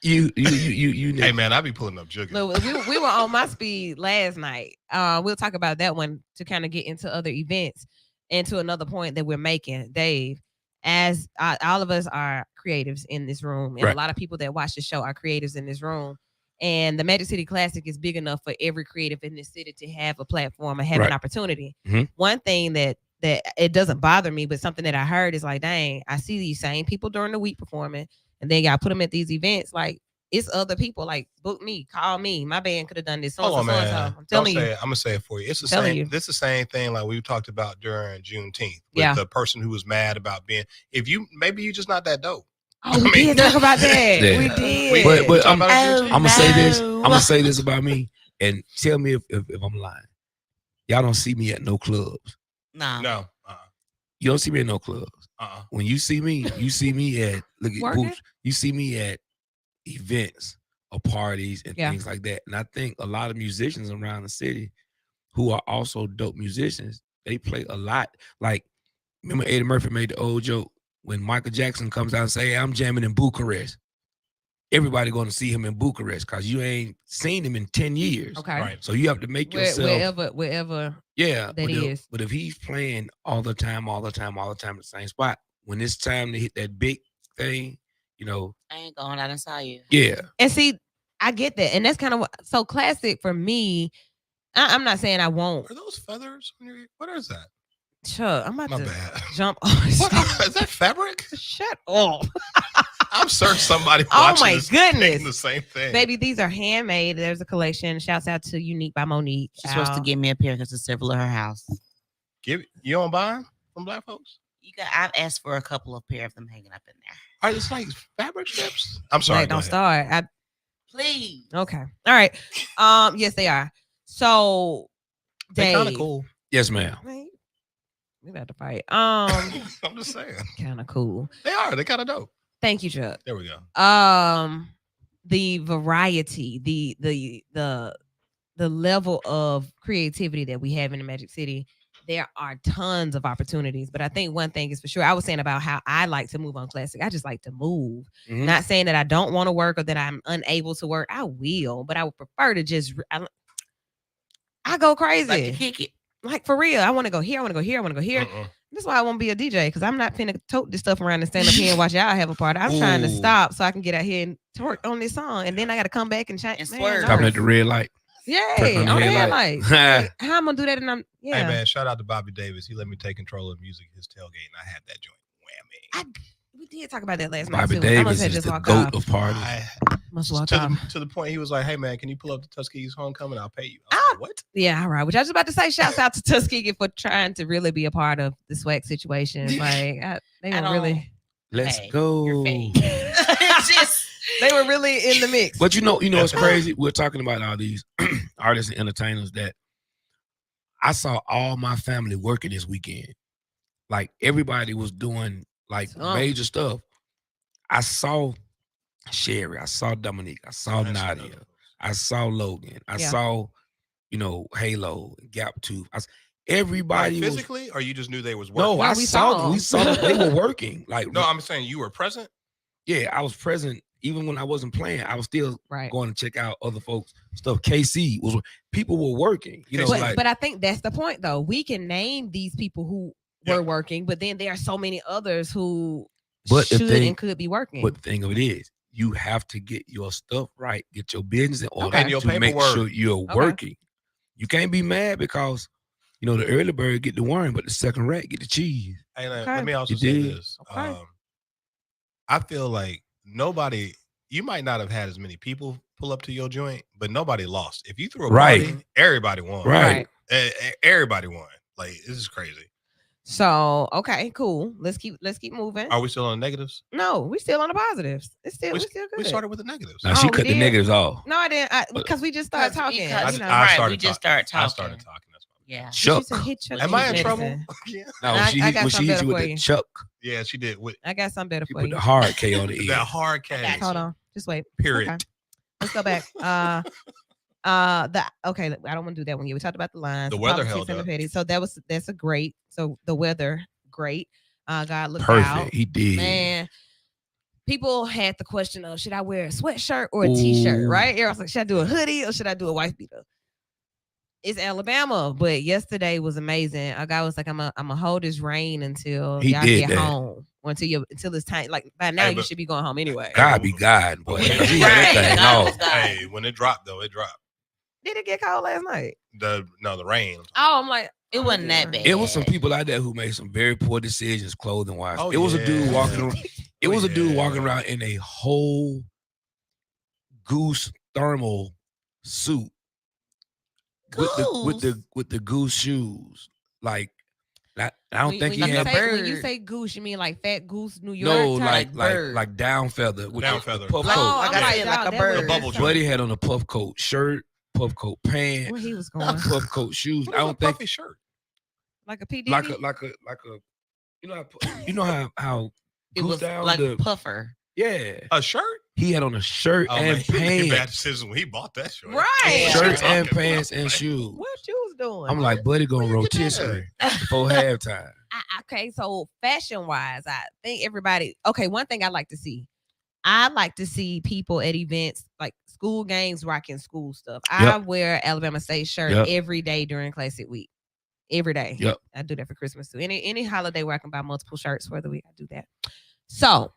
You hey man, I be pulling up jugging. Look, we were on my speed last night. We'll talk about that one to kind of get into other events and to another point that we're making, Dave. As all of us are creatives in this room, and Right. a lot of people that watch the show are creatives in this room. And the Magic City Classic is big enough for every creative in this city to have a platform and have an Right. opportunity. Mhm. One thing that it doesn't bother me, but something that I heard is like, dang, I see these same people during the week performing, and then y'all put them at these events. Like, it's other people. Like, book me, call me. My band could have done this. Hold on, So-and-so, man. so-and-so. I'm Don't telling say you. it. I'm gonna say it for you. It's the Telling same. you. This is the same thing like we talked about during Juneteenth with Yeah. the person who was mad about being. If you maybe you just not that dope. Oh, we did talk about that. Yeah. We did. But We talking I'm about it Oh, Juneteenth? gonna say this. no. I'm gonna say this about me, and tell me if I'm lying. Y'all don't see me at no clubs. No. No. You don't see me at no clubs. Uh-uh. When you see me at look at Working? Boots, you see me at events or parties and Yeah. things like that. And I think a lot of musicians around the city who are also dope musicians, they play a lot. Like, remember Eddie Murphy made the old joke when Michael Jackson comes out and say, hey, I'm jamming in Bucharest. Everybody going to see him in Bucharest because you ain't seen him in 10 years. Okay. Right. So you have to make yourself Wherever. yeah, That is. but if he's playing all the time at the same spot, when it's time to hit that big thing, you know, I ain't going. I done saw you. yeah, And see, I get that. And that's kind of so classic for me. I'm not saying I won't. Are those feathers? What is that? Chuck, I'm about My to bad. jump on. What is that fabric? Shut up. I'm certain somebody Oh watching my this goodness. thinking the same thing. Baby, these are handmade. There's a collection. Shouts out to Unique by Monique. She's supposed to Out. give me a pair because it's several of her house. You don't buy them from black folks? I've asked for a couple of pair of them hanging up in there. Are it's like fabric strips? I'm sorry. Like, go don't ahead. start. Please. Okay. All right. Yes, they are. So They're kind of Dave. cool. yes, ma'am. Man, we about to fight. I'm just saying. Kind of cool. They are. They're kind of dope. Thank you, Chuck. There we go. The variety, the level of creativity that we have in the Magic City, there are tons of opportunities. But I think one thing is for sure, I was saying about how I like to move on classic. I just like to move. Mhm. Not saying that I don't want to work or that I'm unable to work. I will, but I would prefer to just I go crazy. Like to kick it. Like for real. I want to go here. I want to go here. I want to go here. Mm-mm. That's why I won't be a DJ, because I'm not finna tote this stuff around and stand up here and watch y'all have a party. I'm trying to Ooh. stop so I can get out here and twerk on this song, and then I got to come back and change. And Man, swerve. no. Stopping at the red light. Yeah, Pressing on on the the red light. light. How I'm gonna do that? And I'm Hey yeah. man, shout out to Bobby Davis. He let me take control of music at his tailgate, and I had that joint. Whammy. We did talk about that last night Bobby too. I must Davis have is just the walked goat off. of parties. Must walk to, off. to the point he was like, "Hey man, can you pull up the Tuskegee's homecoming? I'll pay you." I was like, what? Yeah, all right. Which I was about to say, shouts out to Tuskegee for trying to really be a part of the swag situation. Like they I were don't- really, Let's Hey, go. You're fake. It's just they were really in the mix. But you know what's crazy? We're talking about all these artists and entertainers that I saw all my family working this weekend. Like everybody was doing like Oh. major stuff. I saw Sherry, I saw Dominique, I saw Nadia, I saw Logan, I Yeah. saw, Halo, Gap Tooth. Everybody was physically, or you just knew they was working? no, No, I we saw saw them. We them. saw them. They were working. Like No, I'm saying you were present. yeah, I was present even when I wasn't playing. I was still Right. going to check out other folks' stuff. KC was people were working. You know, But, like but I think that's the point, though. We can name these people who Yeah. were working, but then there are so many others who But the should thing- and could be working. but the thing of it is, you have to get your stuff right, get your business in order Okay. And your to make paperwork. sure you're working. You can't be mad because the early bird get the worm, but the second rat get the cheese. Hey, Okay. let me also You say did. this. Okay. I feel like you might not have had as many people pull up to your joint, but nobody lost. If you threw a Right. party, everybody won. Right. Everybody won. Like, this is crazy. So okay, cool. Let's keep moving. Are we still on negatives? No, we still on the positives. It's still We, we're still good. we started with the negatives. Now Oh, she we cut the did? negatives off. No, I didn't. Because we just started talking. Because- you know. I right, started we just talking. started talking. I started talking. That's why. Yeah. She Chuck. said hit Chuck Am I in medicine. trouble? Yeah. No, I she got when something she hit better you with for the you. Chuck, Yeah, she did. With I got something better she for put you. the hard K on the that end. hard case. Hold on. Just wait. Period. Okay. Let's go back. Okay, I don't want to do that one yet. We talked about the lines, The weather politics, held and the up. petty. So that's a great. So the weather, great. God looked Perfect. out. He did. Man, people had the question of should I wear a sweatshirt or a t-shirt, Ooh. right? I was like, should I do a hoodie or should I do a wife beater? It's Alabama, but yesterday was amazing. A guy was like, I'm gonna hold this rain until He y'all did get that. home. Or until it's time. Like by now, Hey, you but- should be going home anyway. God be God, boy. Right. He had that thing God off. was God. Hey, when it dropped though, it dropped. Did it get cold last night? The rain. Oh, I'm like, It wasn't that bad. It was some people out there who made some very poor decisions clothing wise. Oh, it was a dude yeah. walking around. It Oh, was a dude yeah. walking around in a whole goose thermal suit with the Goose? with the goose shoes. Like I don't When- think when he you had say, when you bird. say goose, you mean like Fat Goose, New York? no type? like down feather with Down the feather. puff Like- coat. Oh, like I'm I like, said, like dog, a that bird. was The bubble so- joint. Buddy had on a puff coat shirt, puff coat pants, Where he was going, puff coat shoes. What I is a don't think puffy shirt? like a PD. like a you know how It Goose was Down like the puffer. yeah. A shirt? He had on a shirt Oh, and man, he made bad pants, decisions when he bought that shirt. Right. Yeah. shirts Talking and about, pants and like, shoes. What you was doing? I'm like, Buddy gonna Where you get that rotisserie before halftime. Okay, so fashion wise, I think everybody. Okay, one thing I like to see, I like to see people at events like school games rocking school stuff. I Yep. wear Alabama State shirt Yep. every day during Classic Week. Every day. Yep. I do that for Christmas too. Any holiday where I can buy multiple shirts for the week, I do that. So,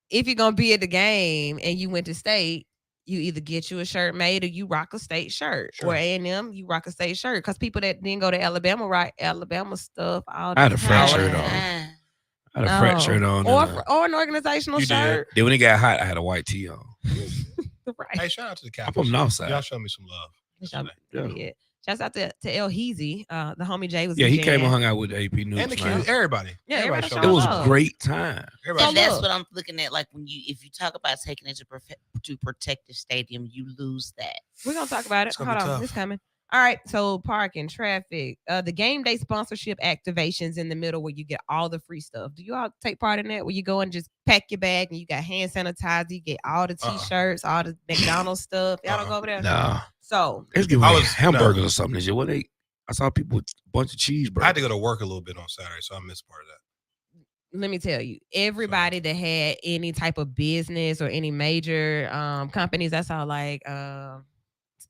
if you're gonna be at the game and you went to state, you either get you a shirt made or you rock a state shirt. Sure. Or A&M, you rock a state shirt. Because people that didn't go to Alabama rock Alabama stuff all the I had a frat time. shirt on. I had a frat shirt on. Or, and, or an organizational You did. shirt. then when it got hot, I had a white tee on. Right. Hey, shout out to the I'm Capitals. from Northside. Y'all show me some love. Shout- yesterday. Yeah. Yeah. Shouts out to El Heezy. The homie Jay was Yeah, in he came there. and hung out with the AP News. And the man. kids, everybody. Yeah, everybody showed showed It was love. a great time. Everybody And So that's look. what I'm looking at. Like if you talk about taking it to protect the stadium, you lose that. We're gonna talk about it. It's gonna Hold be on, tough. it's coming. All right, so parking, traffic, the game day sponsorship activations in the middle where you get all the free stuff. Do you all take part in that? Where you go and just pack your bag and you got hand sanitizer, you get all the t-shirts, all the McDonald's stuff. Y'all don't go over there. Nah, So they was giving I away was- hamburgers no. or something this year. What they? I saw people with a bunch of cheeseburgers. I had to go to work a little bit on Saturday, so I missed part of that. let me tell you, everybody that had any type of business or any major companies, I saw like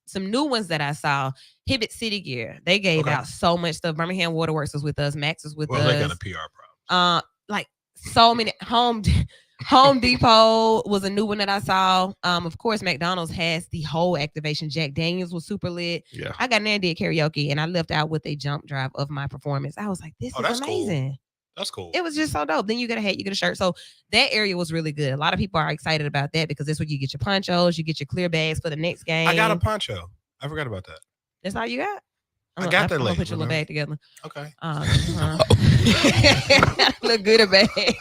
some new ones that I saw. Hibbett City Gear, they gave Okay. out so much stuff. Birmingham Waterworks was with us. Max was with Well, us. they got a PR problem. Like so many Home Depot was a new one that I saw. Of course, McDonald's has the whole activation. Jack Daniels was super lit. Yeah. I got in there and did karaoke, and I left out with a jump drive of my performance. I was like, this Oh, is that's cool. amazing. That's cool. It was just so dope. Then you get a hat, you get a shirt. So that area was really good. A lot of people are excited about that because that's where you get your ponchos, you get your clear bags for the next game. I got a poncho. I forgot about that. That's all you got. I got that I'm gonna late, put your little remember? bag together. Okay. Look good at bag.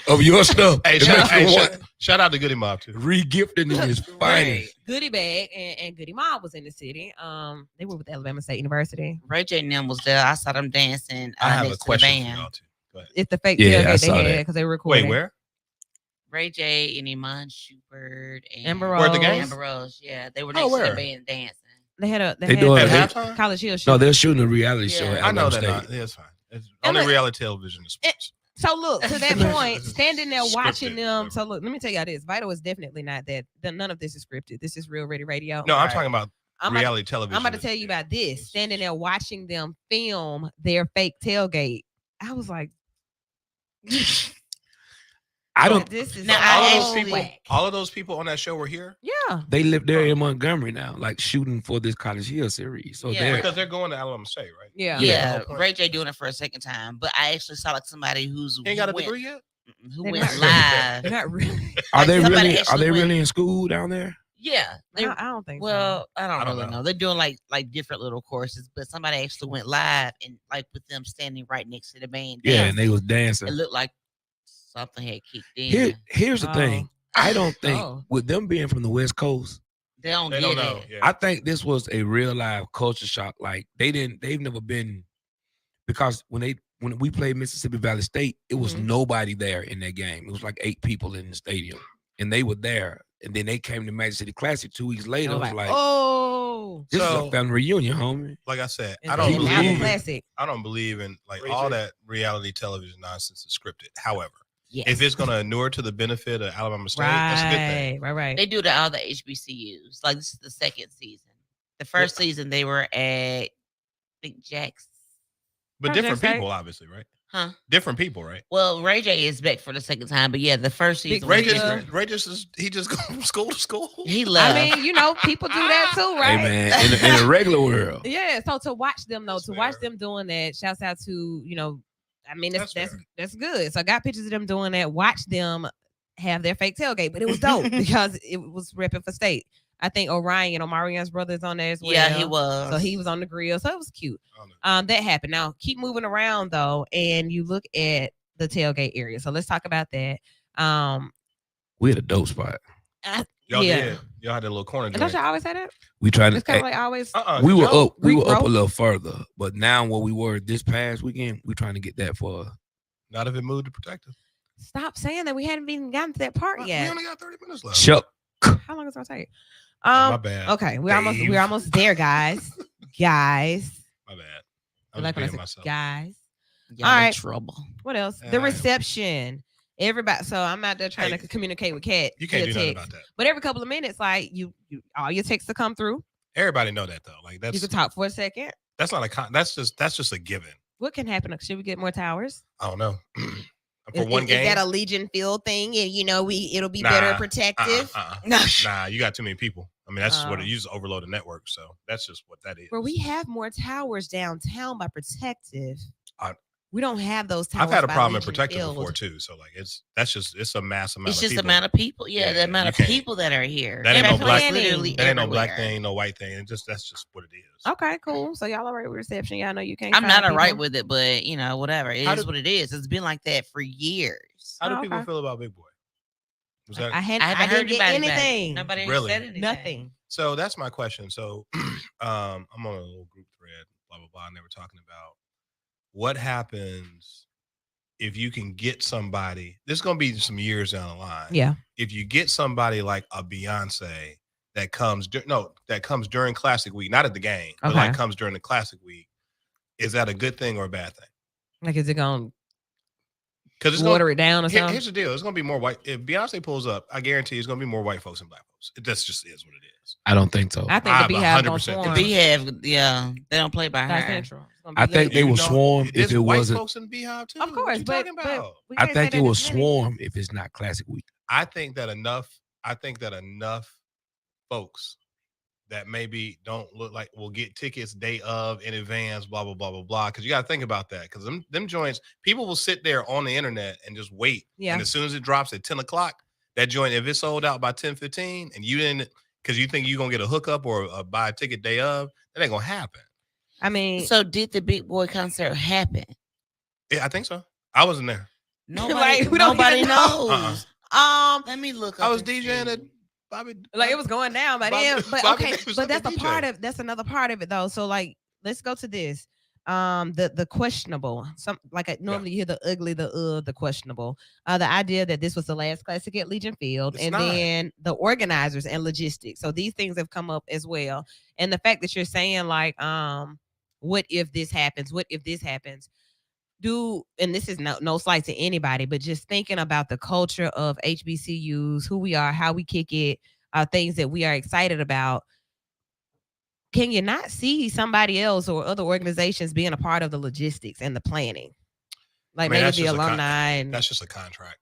Of your stuff. Hey, It shout, makes hey, me want shout out to Goody Mob too. re-gifting in his finest. Goodie Bag and Goodie Mob was in the city. They were with Alabama State University. Ray J and them was there. I saw them dancing I have a next to the question for band. y'all too. Go ahead. It's the fake Yeah, I tailgate saw they that. had because they were recording. Wait, where? Ray J and Iman Schubert and Amber Where at the Rose. game? Amber Rose. Yeah, they were Oh, next to where? the band dancing. They had a They had doing At they- halftime? College Hill show. No, they're shooting a reality show Yeah. at I know Alabama that. State. Not, yeah, it's fine. It's And only look- reality television is sports. So look, to that point, standing there watching Scripted, them. whatever. So look, let me tell y'all this. Vital is definitely not that. None of this is scripted. This is real ready radio. No, I'm Right. talking about I'm about, reality television. I'm about to tell you about this. Standing there watching them film their fake tailgate. I was like, I don't. This is Now, all, I of those actually- people, all of those people on that show were here yeah. They live there in Montgomery now, like shooting for this College Hill series. So Yeah. they're because they're going to Alabama State, right? Yeah. Yeah, the whole point. Ray J doing it for a second time, but I actually saw like somebody He ain't got a who went, degree yet. who They're went not- live. Not really. are they somebody really? Are actually they went- really in school down there? Yeah, they, I don't think so. well, I don't I don't really know. know. They're doing like different little courses, but somebody actually went live and like with them standing right next to the band. Yeah, and dancing. they was It dancing. looked like something had kicked in. Here's the thing. I don't think Oh. with them being from the West Coast, They don't They get don't know. it. Yeah. I think this was a real live culture shock. Like they've never been, because when we played Mississippi Valley State, it was Mhm. nobody there in that game. It was like 8 people in the stadium, and they were there. And then they came to Magic City Classic 2 weeks later. I It was was like, like, oh. this is So- a family reunion, homie. like I said, And I then don't Apple believe. Classic. I don't believe in like Ray all J. that reality television nonsense is scripted. However, Yes. if it's going to inure to the benefit of Alabama State, that's a good thing. Right. They do to all the HBCUs. Like this is the second season. The first season they were at I think Jack's. But Project different State. people, obviously, right? Huh? Different people, right? Well, Ray J is back for the second time, but yeah, the first Big season Ray was Ray just, different. Ray just is he just go from school to school. He I left. mean, you know, people do that too, right? Hey man, in a regular world, Yeah. So to watch them though, That's to watch fair. them doing that, shouts out to, you know, I mean, that's That's fair. that's good. So I got pictures of them doing that. Watch them have their fake tailgate, but it was dope because it was repping for state. I think Orion, Omarion's brother, is on there as well. Yeah, he was. So he was on the grill. So it was cute. I don't know. That happened. Now keep moving around though, and you look at the tailgate area. So let's talk about that. We had a dope spot. Y'all yeah. did. Y'all had that little corner Don't joint. y'all always say that? We tried It's to. kind of like always. We were Joe, up. We Greek were up a roast? little further, but now where we were this past weekend, we're trying to get that for. Not if it moved to protective. Stop saying that. We hadn't even gotten to that part We yet. only got 30 minutes left. Chuck. How long is it gonna take? My bad. Okay, we're Dave. almost there, guys. Guys. My bad. I I'm like just when I being say myself. guys. Y'all All in right. trouble. What else? Yeah, The I am. reception. Everybody. So I'm out there trying Hey, to communicate with Kat. You can't via do nothing text. about that. But every couple of minutes, like you all your texts will come through. Everybody know that though. Like You that's can talk for a second. that's not a that's just a given. What can happen? Should we get more towers? I don't know. For Is, one is game. that a Legion Field thing? And it'll be better Nah, protective. Nah, you got too many people. I mean, that's just what it Oh. uses overload the network. So that's just what that is. Where we have more towers downtown by protective. I- We don't have those towers. I've had a by problem in Legion protective Field. before too. So like it's a mass amount It's of just the people. amount of people. Yeah, Yeah, the amount you of can't- people that are here. That ain't no Traffic is black- literally That ain't no black everywhere. thing, no white thing. That's just what it is. Okay, cool. So y'all all right with reception? Y'all know you can't. I'm fire not all right people? with it, but whatever. It How is do- what it is. It's been like that for years. How do Oh, people okay. feel about Big Boy? Was that I I haven't haven't didn't heard get anybody back. anything. Nobody ain't Really? said anything. Nothing. so? That's my question. So, I'm on a little group thread, blah blah blah, and they were talking about what happens if you can get somebody. This is gonna be some years down the line. Yeah. If you get somebody like a Beyonce that comes during Classic Week, not at the game, but like Okay. comes during the Classic Week, is that a good thing or a bad thing? Like, is it gonna Because it's water it down or something? Here's the deal: it's gonna be more white. If Beyonce pulls up, I guarantee it's gonna be more white folks than black folks. That's just is what it is. I don't think so. I think I'm the Beehive gonna 100% swarm. The Beehive, yeah, they don't play by That's her. central. It's gonna I be think lit. they You will know, swarm if there's it white wasn't. folks in Beehive too. Of What course, you but, talking about? we I can't say think that it will it's many. swarm if it's not Classic Week. I think that enough folks that maybe don't look like will get tickets day of in advance, blah blah blah blah blah. Because you got to think about that. Because them joints, people will sit there on the internet and just wait. Yeah. And as soon as it drops at 10 o'clock, that joint, if it's sold out by 10:15, and you didn't, because you think you're gonna get a hookup or buy a ticket day of, that ain't gonna happen. I mean, So did the Big Boy concert happen? Yeah, I think so. I wasn't there. Nobody, Like, we don't nobody even know. knows. um, Let me look. I up was and DJing see. at Bobby. like it was going down, but Bobby- then, but Bobby okay, Davis but like that's a a part DJ. of that's another part of it though. So like, let's go to this. The questionable. Some like normally you hear the ugly, the questionable. The idea that this was the last classic at Legion Field, It's and not. then the organizers and logistics. So these things have come up as well, and the fact that you're saying like, what if this happens? What if this happens? And this is no slight to anybody, but just thinking about the culture of HBCUs, who we are, how we kick it, things that we are excited about. Can you not see somebody else or other organizations being a part of the logistics and the planning? Like I mean, maybe that's the just a alumni and That's just a contract.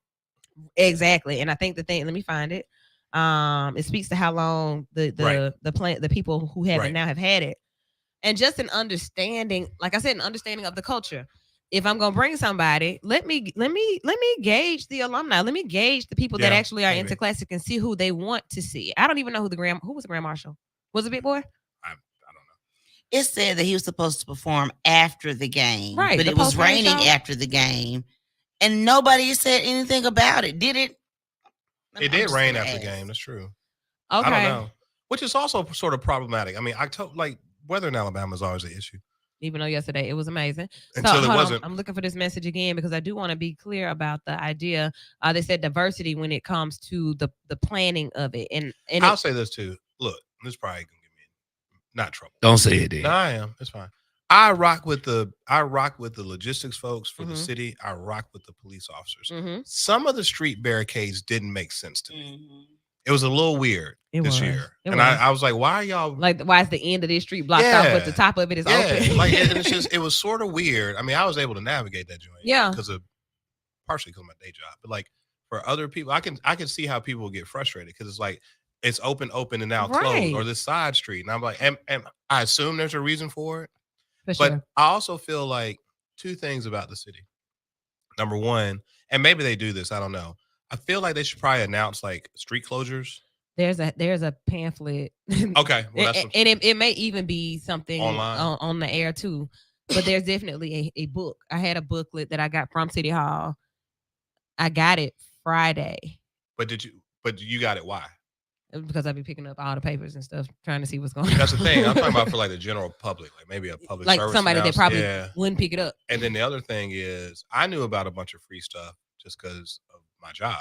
exactly. And I think the thing, let me find it. It speaks to how long the people who have Right. it now have had it. And just an understanding, like I said, an understanding of the culture. If I'm gonna bring somebody, let me gauge the alumni. Let me gauge the people that Yeah, actually are maybe. into classic and see who they want to see. I don't even know who was the Grand Marshal. Was it Big Boy? I don't know. It said that he was supposed to perform after the game, Right, but the it was post-game raining show. after the game, and nobody said anything about it. Did it? It did rain after the game. That's true. Okay. I don't know. Which is also sort of problematic. I mean, like weather in Alabama is always an issue Even though yesterday it was amazing. until it hold on, wasn't. I'm looking for this message again because I do want to be clear about the idea. They said diversity when it comes to the planning of it, and I'll say this too. Look, this probably gonna get me in not trouble. Don't say it, then. No, I am. It's fine. I rock with the logistics folks for the Mhm. city. I rock with the police officers. Mhm. Some of the street barricades didn't make sense to me. Mhm. It was a little weird It this was. year, It and was. I was like, "Why are y'all?" like why is the end of this street blocked off, but the Yeah. top of it is Yeah, open? like and it's just it was sort of weird. I mean, I was able to navigate that joint, Yeah. because of partially because of my day job, but like for other people, I can see how people get frustrated because it's like it's open and now Right. closed, or this side street, and I'm like, and I assume there's a reason for it, For but sure. I also feel like two things about the city. Number one, and maybe they do this, I don't know. I feel like they should probably announce like street closures There's a pamphlet. Okay, well that's and it may even be something Online? on the air too. But there's definitely a book. I had a booklet that I got from City Hall. I got it Friday But you got it? Why? because I've been picking up all the papers and stuff, trying to see what's going on. That's the thing. I'm talking about for like the general public, like maybe a public like service somebody that probably yeah. wouldn't pick it up. And then the other thing is, I knew about a bunch of free stuff just because of my job.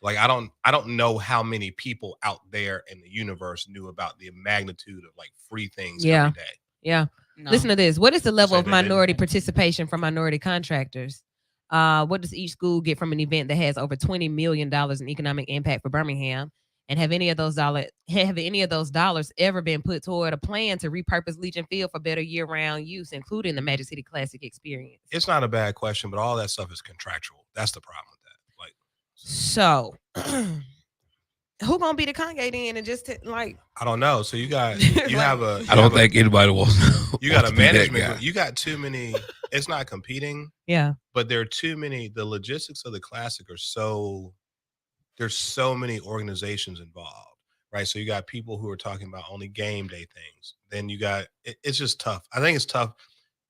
Like I don't know how many people out there in the universe knew about the magnitude of like free things every day. Yeah. No. Listen to this. What is the level Say of they didn't. minority participation from minority contractors? What does each school get from an event that has over $20 million in economic impact for Birmingham? And have any of those dollars ever been put toward a plan to repurpose Legion Field for better year-round use, including the Magic City Classic experience? It's not a bad question, but all that stuff is contractual. That's the problem with that. Like, So, who gonna be the Kanye then? And just like, I don't know. So you got Like- have a I don't think anybody wants. you got a wants to be that management. guy. You got too many. It's not competing, yeah, but there are too many. The logistics of the classic are so. There's so many organizations involved, right? So you got people who are talking about only game day things. Then you got it's just tough. I think it's tough.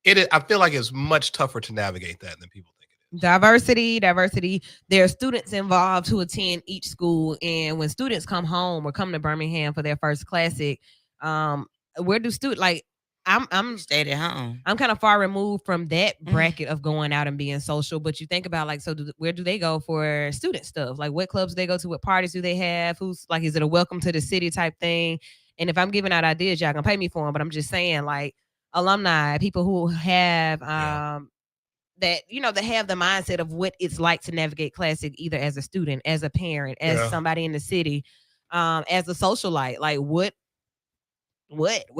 I feel like it's much tougher to navigate that than people think it is. diversity. There are students involved who attend each school, and when students come home or come to Birmingham for their first classic, where do students like? I'm Stayed at home. I'm kind of far removed from that Mm. bracket of going out and being social. But you think about like, so where do they go for student stuff? Like, what clubs do they go to? What parties do they have? Who's like, is it a welcome to the city type thing? And if I'm giving out ideas, y'all can pay me for them. But I'm just saying, like, alumni, people who have Yeah. that that have the mindset of what it's like to navigate classic, either as a student, as a parent, as Yeah. somebody in the city, as a socialite. Like, what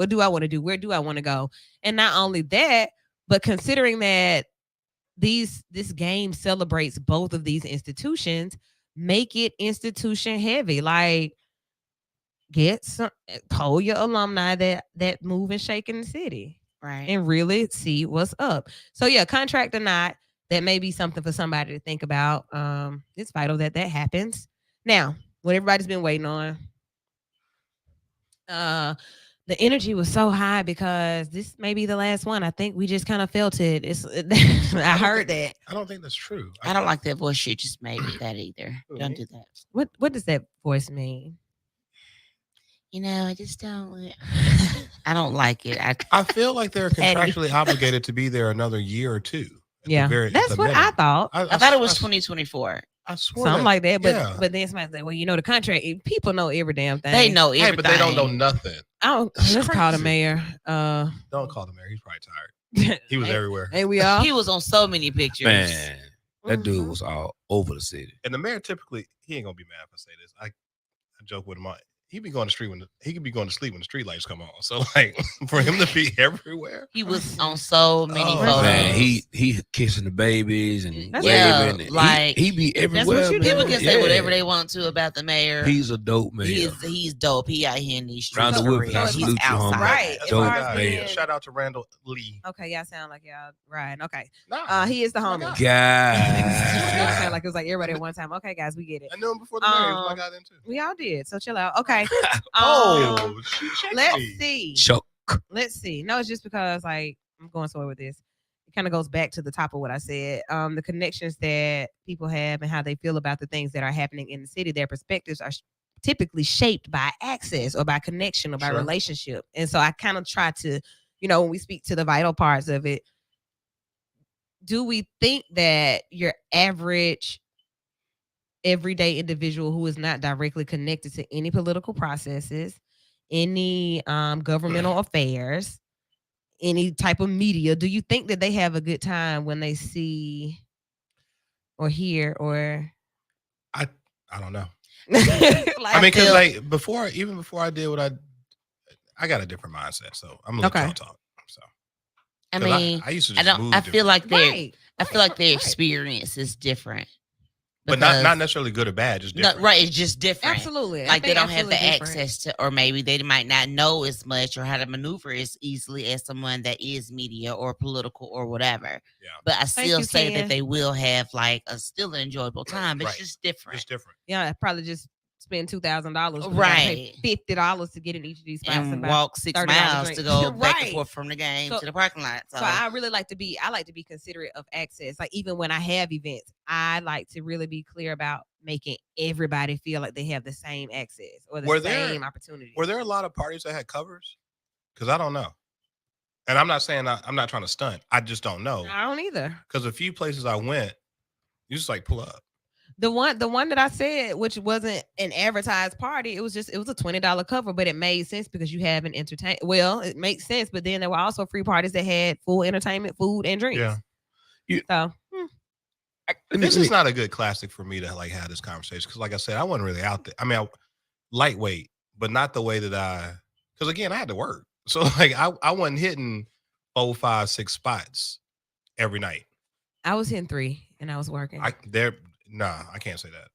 do I want to do? Where do I want to go? And not only that, but considering that this game celebrates both of these institutions, make it institution heavy. Like, poll your alumni that move and shake in the city Right. and really see what's up. So yeah, contract or not, that may be something for somebody to think about. It's vital that happens. Now, what everybody's been waiting on. The energy was so high because this may be the last one. I think we just kind of felt it. I heard that. I don't think that's true. I don't like that voice you just made with that either. Who, Don't me? do that. What does that voice mean? I just don't. I don't like it. I feel like they're Eddie. contractually obligated to be there another year or two. at the Yeah, at that's the what I minimum. thought. I thought it was I 2024. swear Something like that. But yeah. but then somebody said, well, the contract. People know every damn thing. They know Hey, everything. but they don't know nothing. Let's call the crazy. mayor. Don't call the mayor. He's probably tired. He was Hey, everywhere. Hey, we all. He was on so many pictures. Man, that dude Mhm. was all over the city. And the mayor typically, he ain't gonna be mad if I say this. I joke with him. He be going to street he could be going to sleep when the street lights come on. So like for him to be everywhere, He was on so many Oh, photos. Man, he kissing the babies and That's Yeah, waving. And like, he be what everywhere. you do. man. People can say Yeah. whatever they want to about the mayor. He's a dope man. He's dope. He out here in these streets. Round the for whip, real. I He's salute you, homie. outside. Right. That's Dope my far as guy. being- Shout out to Randall Lee. Okay, y'all sound like y'all riding. Okay. Nah, He is the my homie. guy. Y'all sound God. like it was like everybody at one time. Okay, guys, we get it. I knew him before the mayor. He was my Um, guy then too. We all did. So chill out. Okay. Oh, she checked let's me. see. Choke. Let's see. No, it's just because like I'm going somewhere with this. It kind of goes back to the top of what I said. The connections that people have and how they feel about the things that are happening in the city. Their perspectives are typically shaped by access or by connection or by Sure. relationship. And so I kind of try to, when we speak to the vital parts of it, do we think that your average everyday individual who is not directly connected to any political processes, any governmental affairs, any type of media, do you think that they have a good time when they see or hear or I don't know. like, I mean, because feel- like before I did what I got a different mindset. So I'm gonna Okay. talk. So I 'cause mean, I used to I just don't. move I feel like their. right. I feel like their Right. experience is different. but not Because- necessarily good or bad, just No, different. right. It's just different. Absolutely. I Like they think don't have the absolutely different. access to, or maybe they might not know as much or how to maneuver as easily as someone that is media or political or whatever. Yeah. But I Thank still you, say Ken. that they will have like a still an enjoyable time. It's Right. just different. Just different. Yeah, probably just spend $2,000, Right. $50 to get in each of these spots and buy walk 6 $30 miles drink. to go back and Right. forth from the game So- to the parking lot. So, So I really like to be considerate of access. Like even when I have events, I like to really be clear about making everybody feel like they have the same access or the Were there- same opportunity. Were there a lot of parties that had covers? Because I don't know. And I'm not saying I'm not trying to stunt. I just don't know. I don't either. Because a few places I went, you just like pull up. The one that I said, which wasn't an advertised party, it was a $20 cover, but it made sense because you have an entertain. Well, it makes sense, but then there were also free parties that had full entertainment, food, and drinks. Yeah. So This is not a good classic for me to like have this conversation because, like I said, I wasn't really out there. I mean, lightweight, but not the way that because again, I had to work. So like I wasn't hitting 4, 5, 6 spots every night. I was hitting 3 and I was working. I can't say that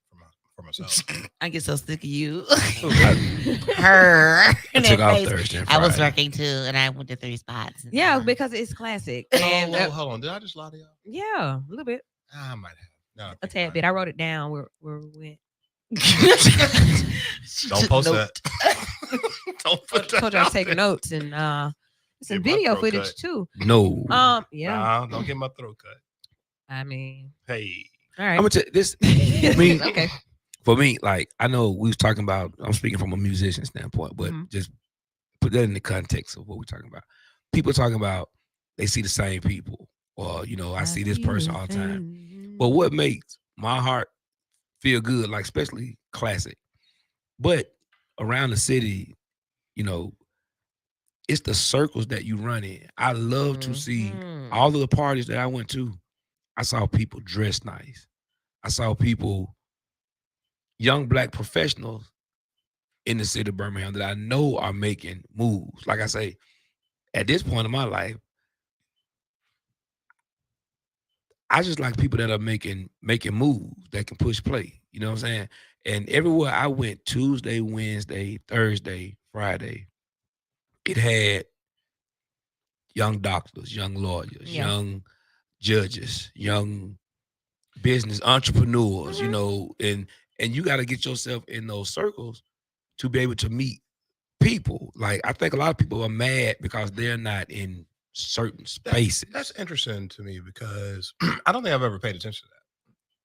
for myself. I get so sick of you. I Her. took off Thursday and I was Friday. working too, and I went to 3 spots. and, yeah, because it's classic. And Oh, hold on. Did I just lie to y'all? yeah, a little bit, I might have. No, a tad bit. I wrote it down where we went. Don't post Nope. that. Don't put that. Told you I was out taking there. notes and some Get my video throat footage cut. too. No. Yeah. Nah, don't get my throat cut. I mean, Hey. all I'm right. gonna tell this. mean- Okay. For me, like I know we was talking about. I'm speaking from a musician standpoint, but Mhm. just put that in the context of what we're talking about. People talking about they see the same people, or I see this person all the time. But what makes my heart feel good, like especially classic, but around the city, it's the circles that you run in. I love to see Mhm. all of the parties that I went to. I saw people dressed nice. I saw people, young Black professionals in the city of Birmingham that I know are making moves. Like I say, at this point in my life, I just like people that are making moves that can push play. You know what I'm saying? And everywhere I went, Tuesday, Wednesday, Thursday, Friday, it had young doctors, young lawyers, Yeah. young judges, young business entrepreneurs, Mhm. and you got to get yourself in those circles to be able to meet people. Like I think a lot of people are mad because they're not in certain spaces. That's interesting to me because I don't think I've ever paid attention to that.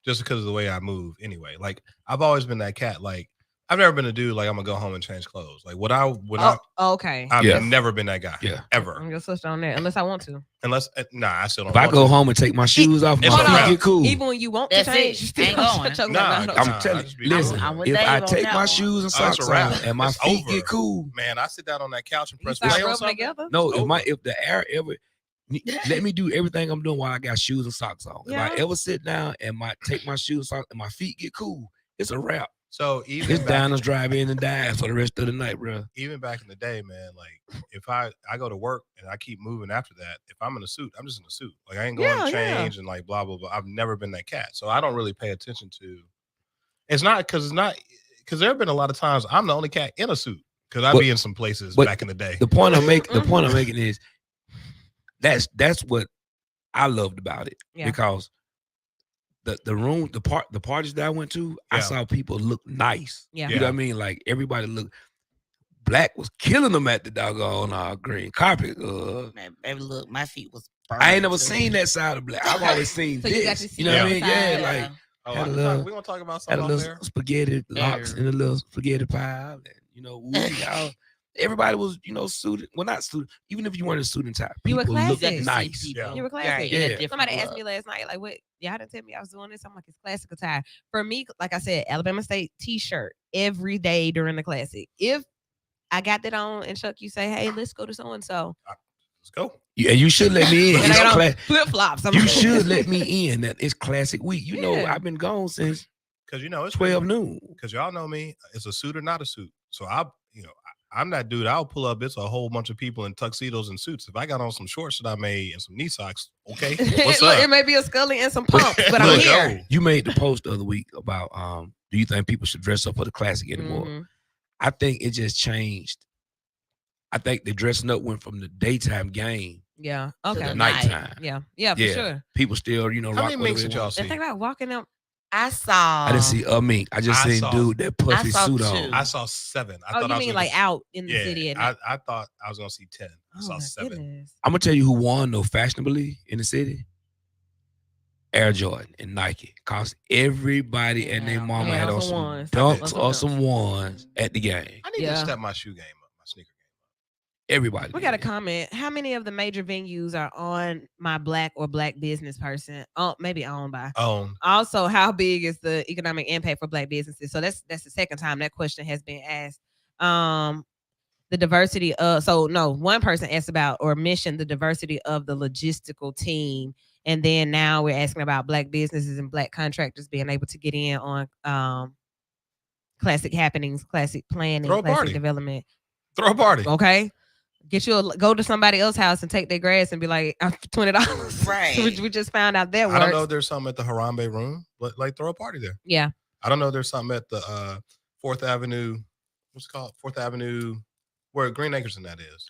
Just because of the way I move anyway. Like I've always been that cat. Like I've never been a dude like I'm gonna go home and change clothes. Like Okay. I've Yeah. never been that guy. Yeah. Ever. I'm gonna switch on that unless I want to. Unless I still don't If I want go to. home and take my shoes off, It's my a feet wrap. get cool. Even when you want That's to it. change, you still Ain't shut going. your Nah, mouth. nah. I'm telling I just be you, listen, I'm with if Dave I on take that my one. shoes and Oh, that's socks a wrap. off and my It's feet over. get cool, Man, I sit down on that couch and You press start play on rubbing something. together. no, over. if the air ever let me do everything I'm doing while I got shoes and socks on. If I Yeah. ever sit down and take my shoes and socks and my feet get cool, it's a wrap. So even It's back, diners, drive in, and dine for the rest of the night, bro. even back in the day, man, like if I go to work and I keep moving after that, if I'm in a suit, I'm just in a suit. Like I ain't going to Yeah, change and like blah blah blah. I've never been that cat, so I don't really pay attention to. It's not because there have been a lot of times I'm the only cat in a suit because I'd But- be in some places but back in the day. The point I'm making is that's what I loved about it Yeah. because the parties that I went to, I Yeah. saw people look nice. Yeah. You know what I mean? Like everybody looked. Black was killing them at the doggone green carpet. Man, baby, look, my feet was I ain't never too. seen that side of Black. I've always seen So you got this. to see You know what I the mean? side, Yeah, yeah. like Oh, had a we're little- gonna talk about had a something little off there. spaghetti locks Yeah. and a little spaghetti pie, and Woody, everybody was suited. Well, not suited. Even if you weren't a suit and tie, You were people You looked got to classy. see nice. people. Yeah. You were Right, classy. in a Yeah. different Somebody asked look. me last night, like, what? Y'all didn't tell me I was doing this. I'm like, it's classic attire. For me, like I said, Alabama State t-shirt every day during the classic. If I got that on and Chuck, you say, hey, let's go to so-and-so. Let's go. And you should let me in. And I It's got on cla- flip-flops. you should let me in. That it's classic week. Yeah. I've been gone since Because it's 12 noon. Because y'all know me, it's a suit or not a suit. So I'm that dude. I'll pull up. It's a whole bunch of people in tuxedos and suits. If I got on some shorts that I made and some knee socks, okay, what's Look, up? it may be a Scully and some pumps, but I'm Look, here. go. You made the post the other week about do you think people should dress up for the classic anymore? Mhm. I think it just changed. I think the dressing up went from the daytime game Yeah. To Okay. the to nighttime. Yeah. Yeah, for Yeah. sure. People still, How rock many whatever minks they did y'all want. see? And think about walking up I saw. I didn't see a mink. I just I seen saw- dude that puffy saw suit 2. on. I saw 7. I Oh, thought you I was mean gonna like see- out in the city? At night? I thought I was gonna see 10. I Oh saw my 7. goodness. I'm gonna tell you who won though fashionably in the city. Air Jordan and Nike. Cause everybody and their Yeah. mama Yeah, had on on some some ones. dunks On or some some ones at the game. I need to Yeah. step my shoe game up, my sneaker game Everybody. We got a did. comment. How many of the major venues are on my black or black business person? Oh, maybe owned by. up. Also, how big is the economic impact for black businesses? So that's the second time that question has been asked. The diversity of one person asked about or mentioned the diversity of the logistical team, and then now we're asking about black businesses and black contractors being able to get in on classic happenings, classic planning, Throw a classic party. development. Throw a party. Okay. Go to somebody else's house and take their grass and be like $20. Right. we just found out that I don't know works. if there's something at the Harambe room, but like throw a party there. Yeah. I don't know if there's something at the 4th Avenue. What's it called? 4th Avenue, where Green Acres and that is.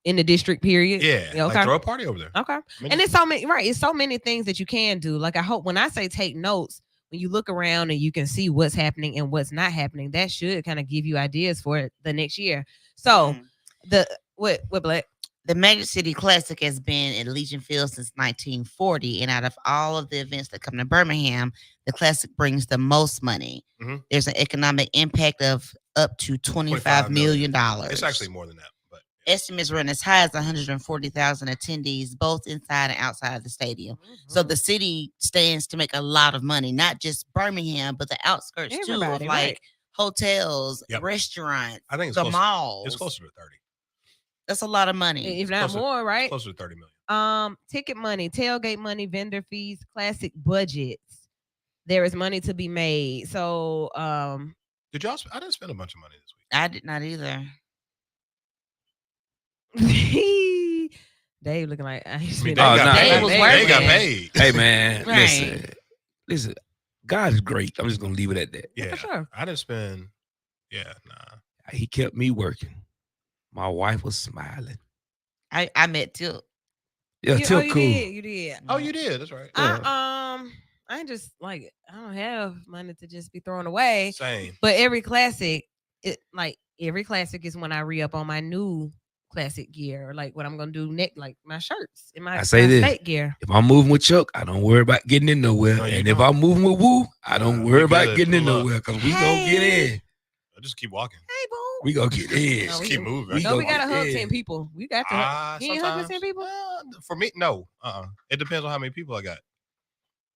In the district period. Yeah. Okay. Like throw a party over there. Okay. I mean, And it's so many, right? It's so many things that you can do. Like I hope when I say take notes, when you look around and you can see what's happening and what's not happening, that should kind of give you ideas for the next year. So what Black? The Magic City Classic has been at Legion Field since 1940, and out of all of the events that come to Birmingham, the Classic brings the most money. Mhm. There's an economic impact of up to $25 million. It's actually more than that, but Estimates run as high as 140,000 attendees, both inside and outside of the stadium. So the city stands to make a lot of money, not just Birmingham, but the outskirts too, of Everybody, like right. hotels, Yep. restaurants, I think it's the closer, malls. it's closer to 30. That's a lot of money. If not closer- more, right? Closer to 30 million. Ticket money, tailgate money, vendor fees, classic budgets. There is money to be made. So Did y'all? I didn't spend a bunch of money this week. I did not either. Dave looking like I I mean, spent they Oh, got nah. paid. Dave was They working. got paid. Hey man, Right. listen. God is great. I'm just gonna leave it at that. Yeah, for sure. I didn't spend. Yeah, nah. He kept me working. My wife was smiling. I met Till. Yeah, You, Till you cool. did, you did. Oh, you did. That's right. I ain't just like I don't have money to just be thrown away. Same. But every classic is when I re-up on my new classic gear, or like what I'm gonna do next, like my shirts and my I say this. state gear. If I'm moving with Chuck, I don't worry about getting in nowhere. No, you And if don't. I'm moving with Woo, I don't We worry about good. getting in Pull up. nowhere because we gonna get in. I just keep walking. Hey, boo. We gonna get in. No, Just we keep can- moving. we No, we gonna gotta get hug in. 10 people. We got to. You ain't hugging 10 people? For me, no. It depends on how many people I got.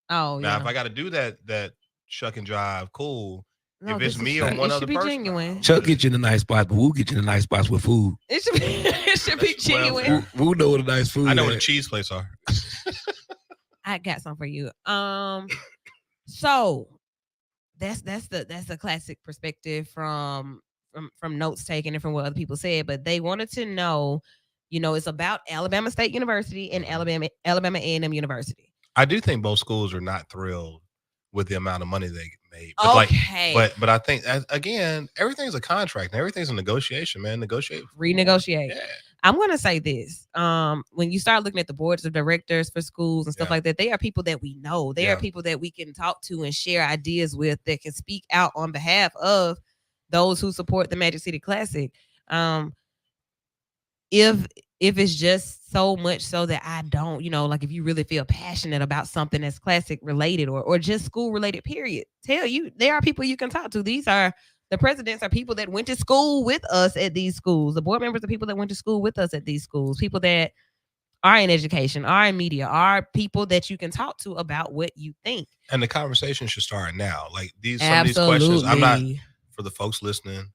Oh Now, yeah. if I got to do that shuck and drive, cool. No, if it's this me is- or one it other should be person, genuine. nah. Chuck get you in a nice spot, but Woo get you in a nice spots with food. It should be. It should be That's well genuine. fair. Woo know what a nice food. I know where the at. cheese plates are. I got some for you. So that's the classic perspective from notes taken and from what other people said. But they wanted to know, it's about Alabama State University and Alabama A&M University. I do think both schools are not thrilled with the amount of money they made. But Okay. but I think again, everything's a contract and everything's a negotiation, man. Negotiate. Renegotiate. Yeah. I'm going to say this. When you start looking at the boards of directors for schools and stuff Yeah. like that, they are people that we know. They Yeah. are people that we can talk to and share ideas with, that can speak out on behalf of those who support the Magic City Classic. If it's just so much so that I don't, like if you really feel passionate about something that's classic related or just school related, period, there are people you can talk to. The presidents are people that went to school with us at these schools. The board members are people that went to school with us at these schools. People that are in education, are in media, are people that you can talk to about what you think. And the conversation should start now. Like some of these questions, I'm not, for the folks listening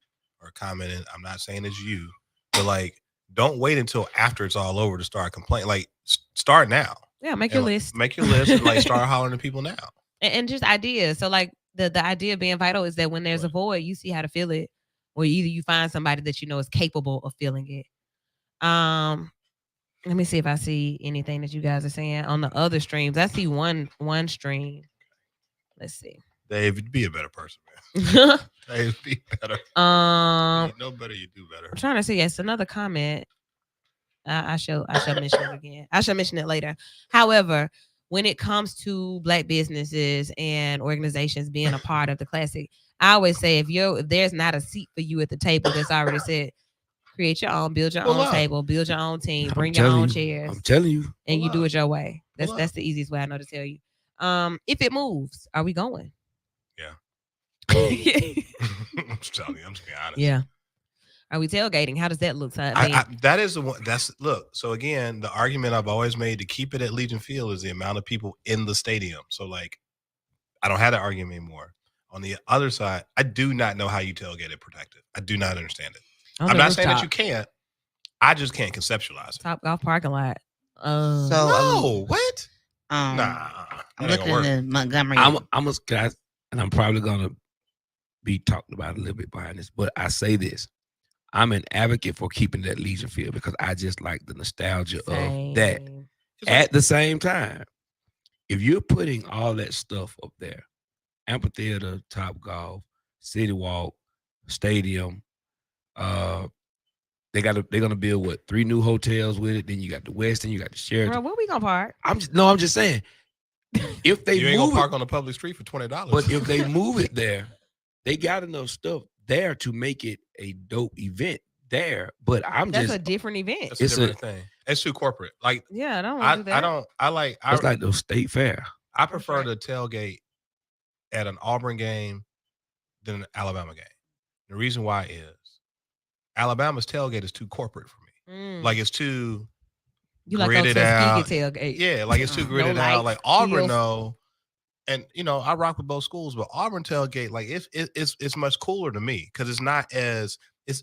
or commenting, I'm not saying it's you, but like, don't wait until after it's all over to start complaining. Like, start now. Yeah, make your And, like, list. Make your list and like start hollering at people now. And just ideas. So like the idea of being vital is that when there's a Right. void, you see how to fill it, or either you find somebody that you know is capable of filling it. Let me see if I see anything that you guys are saying on the other streams. I see one stream. Let's see. Dave, be a better person, man. Dave, be better. I'm You know better, you do better. trying to see. It's another comment. I shall mention it again. I shall mention it later. However, when it comes to Black businesses and organizations being a part of the Classic, I always say if there's not a seat for you at the table that's already said, create your own, build your Pull own up. table, build your own team, I'm bring your telling own you, chairs, I'm telling you. and you Pull do up. it your way. Pull That's the easiest way I know to tell you. If it moves, are we going? Yeah. Yeah. I'm just telling you. I'm just being honest. Yeah. Are we tailgating? How does that look? So, That is the one. That's look. So again, the argument I've always made to keep it at Legion Field is the amount of people in the stadium. So like, I don't have that argument anymore. On the other side, I do not know how you tailgate it protected. I do not understand it. on I'm the not saying that rooftop, you can't. I just can't conceptualize it. Top Golf parking lot. So No, what? I'm Nah, looking in Montgomery. And I'm probably gonna be talked about a little bit behind this, but I say this. I'm an advocate for keeping that Legion Field because I just like the nostalgia of that. Same. At the same time, if you're putting all that stuff up there, amphitheater, Top Golf, City Walk, stadium, they're gonna build what 3 new hotels with it. Then you got the Westin, you got the Sheraton. Bro, where we gonna park? I'm just saying, if they You ain't gonna move park it, on the public street for $20. but if they move it there, they got enough stuff there to make it a dope event there. But That's a different event. That's a it's different thing. It's too corporate. Like Yeah, I don't want to do that. I don't. I like. it's like the state fair. I prefer right. to tailgate at an Auburn game than an Alabama game. The reason why is Alabama's tailgate is too corporate for me. Mm. Like it's too you like gridded on out. Tuskegee tailgate. Yeah, like it's too No gridded out. lights, Like Auburn, heels. though, and I rock with both schools, but Auburn tailgate, like it's much cooler to me because it's not as it's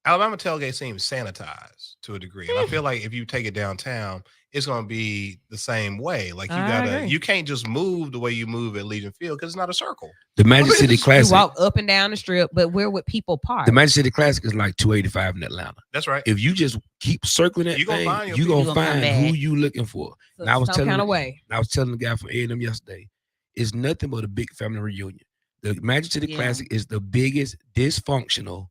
Alabama tailgate seems sanitized to a degree, and I feel like if you take it downtown, it's gonna be the same way. Like I agree. you can't just move the way you move at Legion Field because it's not a circle. The Magic City You Classic. walk up and down the strip, but where would people park? The Magic City Classic is like 285 in Atlanta. That's right. If you just keep circling that You gonna thing, find your you people. gonna You gonna come find who back. you looking for. So And I was some telling kind the- of way. I was telling the guy from A&M yesterday, it's nothing but a big family reunion. The Magic City Yeah. Classic is the biggest dysfunctional,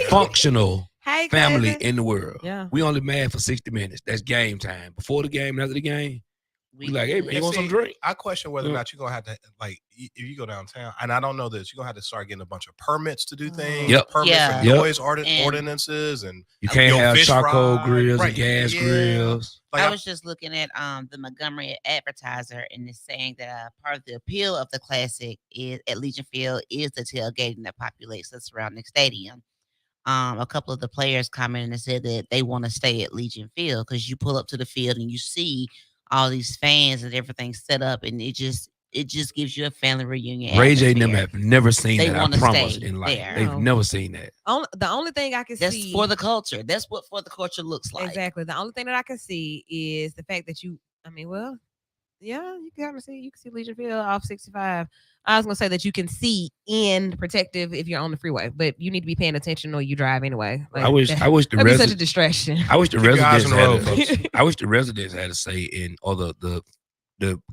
functional Hey, family cousin. in the world. Yeah. We only mad for 60 minutes. That's game time. Before the game and after the game, we like, hey man, you And want some see, drink? I question whether or Yeah. not you're gonna have to if you go downtown, and I don't know this, you're gonna have to start getting a bunch of permits to do things. Yep. Permits Yeah. for Yep. noise And- ordinances and You can't your have fish charcoal fry, grills right, and gas yeah. grills. like I was just looking at the Montgomery Advertiser, and it's saying that part of the appeal of the Classic is at Legion Field is the tailgating that populates the surrounding stadium. A couple of the players commented and said that they want to stay at Legion Field because you pull up to the field and you see all these fans and everything set up, and it just gives you a family reunion. Ray J and them atmosphere. have never seen They that. I wanna promise stay in life. there. They've No. never seen that. The only thing I can That's see for the culture. That's what for the culture looks like. exactly. The only thing that I can see is the fact that you. I mean, well, yeah, you can kind of see. You can see Legion Field off 65. I was gonna say that you can see in protective if you're on the freeway, but you need to be paying attention or you drive anyway. Like, I wish the that'd be such a residents. distraction. I wish the Keep your eyes residents on the road, had. folks. I wish the residents had a say in, or the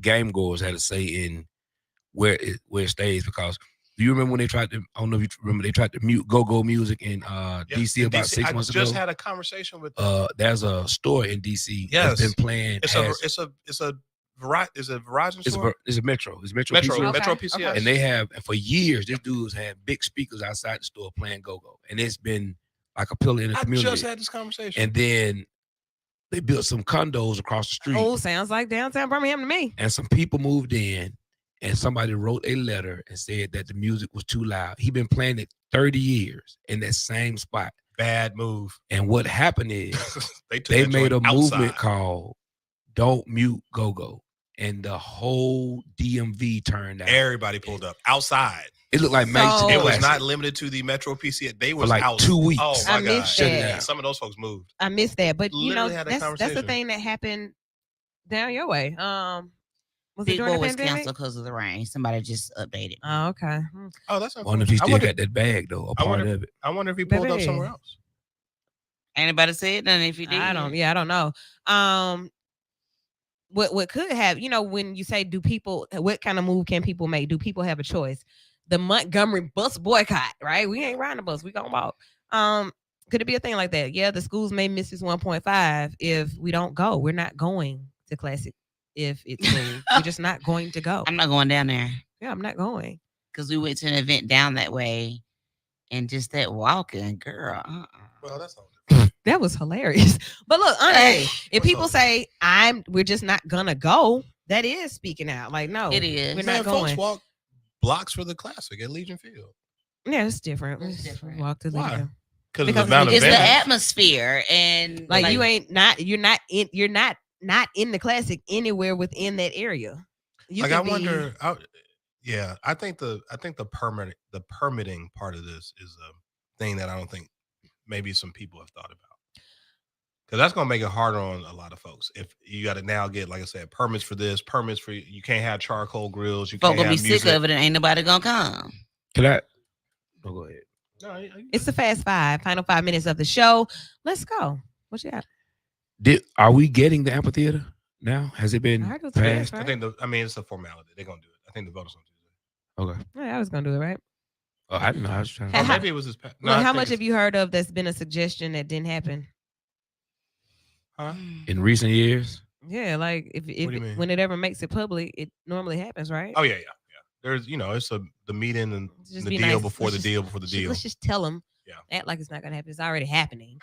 game goers had a say in where it stays. Because do you remember when they tried to? I don't know if you remember. They tried to mute go-go music in DC in about DC, 6 I months just ago. had a conversation with There's a store in DC Yes. that's been playing. it's a Verizon store. It's a Metro. It's Metro. Metro PCS. Okay, Metro okay. PCS. And they have, and for years, this dude's had big speakers outside the store playing go-go, and it's been like a pillar in the I community. just had this conversation. And then they built some condos across the street, Oh, sounds like downtown Birmingham to me. and some people moved in, and somebody wrote a letter and said that the music was too loud. He been playing it 30 years in that same spot. Bad move. And what happened is They took they that made a joint movement outside. called "Don't Mute Go-Go," and the whole DMV turned out. Everybody pulled up outside. It looked like Magic So- City It was Classic. not limited to the Metro PCS. They was like out 2 weeks. Oh I my god! missed Shut it that. down. Some of those folks moved. I missed that, but you know Literally had that that's the conversation. thing that happened down your way. Was it Big during Boy the was pandemic? canceled because of the rain. Somebody just updated. Oh, okay. Oh, that's Wonder if he unfortunate. still got that bag though, a I part wonder- of it. I wonder if he pulled up Maybe. somewhere else. Anybody said nothing if you did? I don't. Yeah, I don't know. What could have, when you say, what kind of move can people make? Do people have a choice? The Montgomery bus boycott, right? We ain't riding the bus. We gonna walk. Could it be a thing like that? Yeah, the schools may miss this 1.5 if we don't go. We're not going to Classic if it's moved. You're just not going to go. I'm not going down there Yeah, I'm not going. because we went to an event down that way, and just that walking, girl. Well, that's all. That was hilarious. But look, honestly, if What's people up? say we're just not gonna go, that is speaking out. Like, no, It is. We're Man, not folks going. walk blocks for the classic at Legion Field Yeah, it's different. It's Let's different. Walk to Why? Legion. because of the Because amount of It's the events. atmosphere, and Like you ain't not. You're not in the classic anywhere within that area. You Like can I be- wonder. I think the permitting part of this is a thing that I don't think maybe some people have thought about. Because that's gonna make it harder on a lot of folks. If you got to now get, like I said, permits for this, permits for you can't have charcoal grills, you folk can't gonna have be music. sick of it, and ain't nobody gonna come. Can I? Oh, go ahead. No, It's the Fast Five, final 5 minutes of the show. Let's go. What you got? Are we getting the amphitheater now? Has it been I heard it was fast, passed? right? I think it's a formality. They're gonna do it. I think the vote is on Tuesday. Okay. Yeah, I was gonna do it right. Oh, I didn't know. I was trying Hey, Or to. how- maybe it was his. No, Look, I how think much it's- have you heard of that's been a suggestion that didn't happen? Huh? In recent years, Yeah, like if do you mean? when it ever makes it public, it normally happens, right? Oh yeah. There's it's the meeting and Just the be deal nice. before Let's the just- deal before the deal. Let's just tell them. Yeah. Act like it's not gonna happen. It's already happening.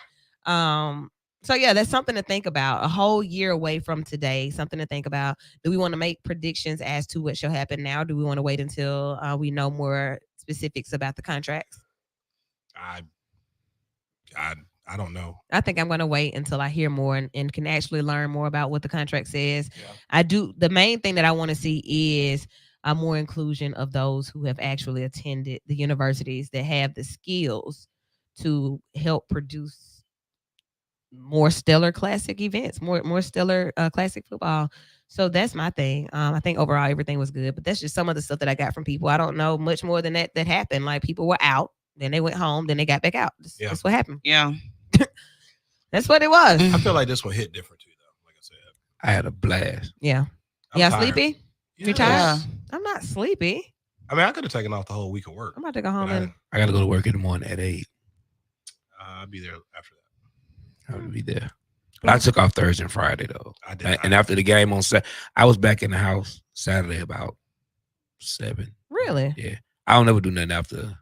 So yeah, that's something to think about. A whole year away from today, something to think about. Do we want to make predictions as to what shall happen now? Do we want to wait until we know more specifics about the contracts? I don't know. I think I'm going to wait until I hear more and can actually learn more about what the contract says. Yeah. I do. The main thing that I want to see is more inclusion of those who have actually attended the universities that have the skills to help produce more stellar classic events, more stellar classic football. So that's my thing. I think overall everything was good, but that's just some of the stuff that I got from people. I don't know much more than that happened. Like people were out, then they went home, then they got back out. Yeah. That's what happened. Yeah. That's what it was. I feel like this one hit different too, though. Like I said, I had a blast. Yeah. I'm Yeah, tired. sleepy? You Yes. tired? I'm not sleepy. I mean, I could have taken off the whole week of work. I'm about to go home but and I got to go to work in the morning at 8. I'll be there after that. I would be there. But I took off Thursday and Friday though. I did. And after the game on Saturday, I was back in the house Saturday about 7. really. Yeah, I don't ever do nothing after.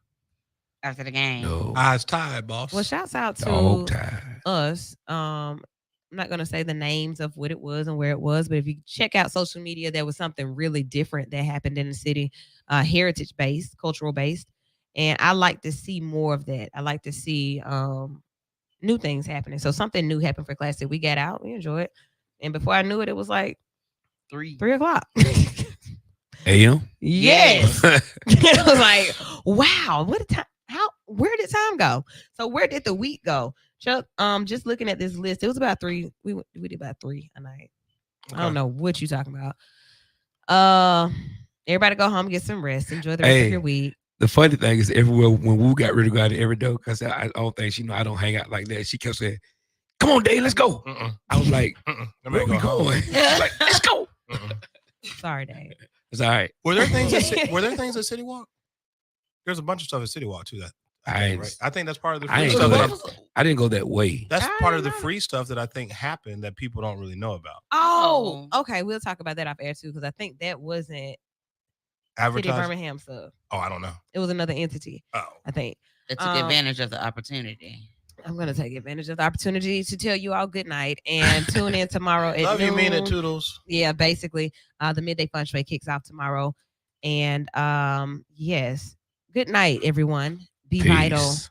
After the game. No, Eyes tired, boss. Well, shouts out dog to time. us. I'm not gonna say the names of what it was and where it was, but if you check out social media, there was something really different that happened in the city, heritage based, cultural based, and I like to see more of that. I like to see new things happening. So something new happened for Classic. We got out, we enjoyed, and before I knew it, it was like 3. 3:00. AM. Yes. It was like, wow, what a time. Where did time go? So where did the week go? Chuck, just looking at this list, it was about 3. We did about 3 a night. I don't know what you talking about. Everybody go home, get some rest, enjoy the rest of Hey. your week. The funny thing is, everywhere when Woo got ready to go out every day, because I don't think she know I don't hang out like that. She kept saying, "Come on, Dave, let's go." Mm-mm, I was like, mm-mm. Let "Where me we go home. going?" She's like, "Let's go." Mm-mm. Sorry, Dave. It's all right. Were there things at City Walk? There's a bunch of stuff at City Walk too. That I think that's part of the I free ain't stuff. go That that- I didn't go that way. that's I part of the didn't know. free stuff that I think happened that people don't really know about. Oh, okay. We'll talk about that off air too, because I think that wasn't City of Advertising. Birmingham stuff. Oh, I don't know. It was another entity, Oh, I think. They took advantage of the opportunity. I'm gonna take advantage of the opportunity to tell you all good night and tune in tomorrow at love noon. you, mean it, Toodles. Yeah, basically, the midday fun show kicks off tomorrow, and yes, good night, everyone. Be vital. Peace.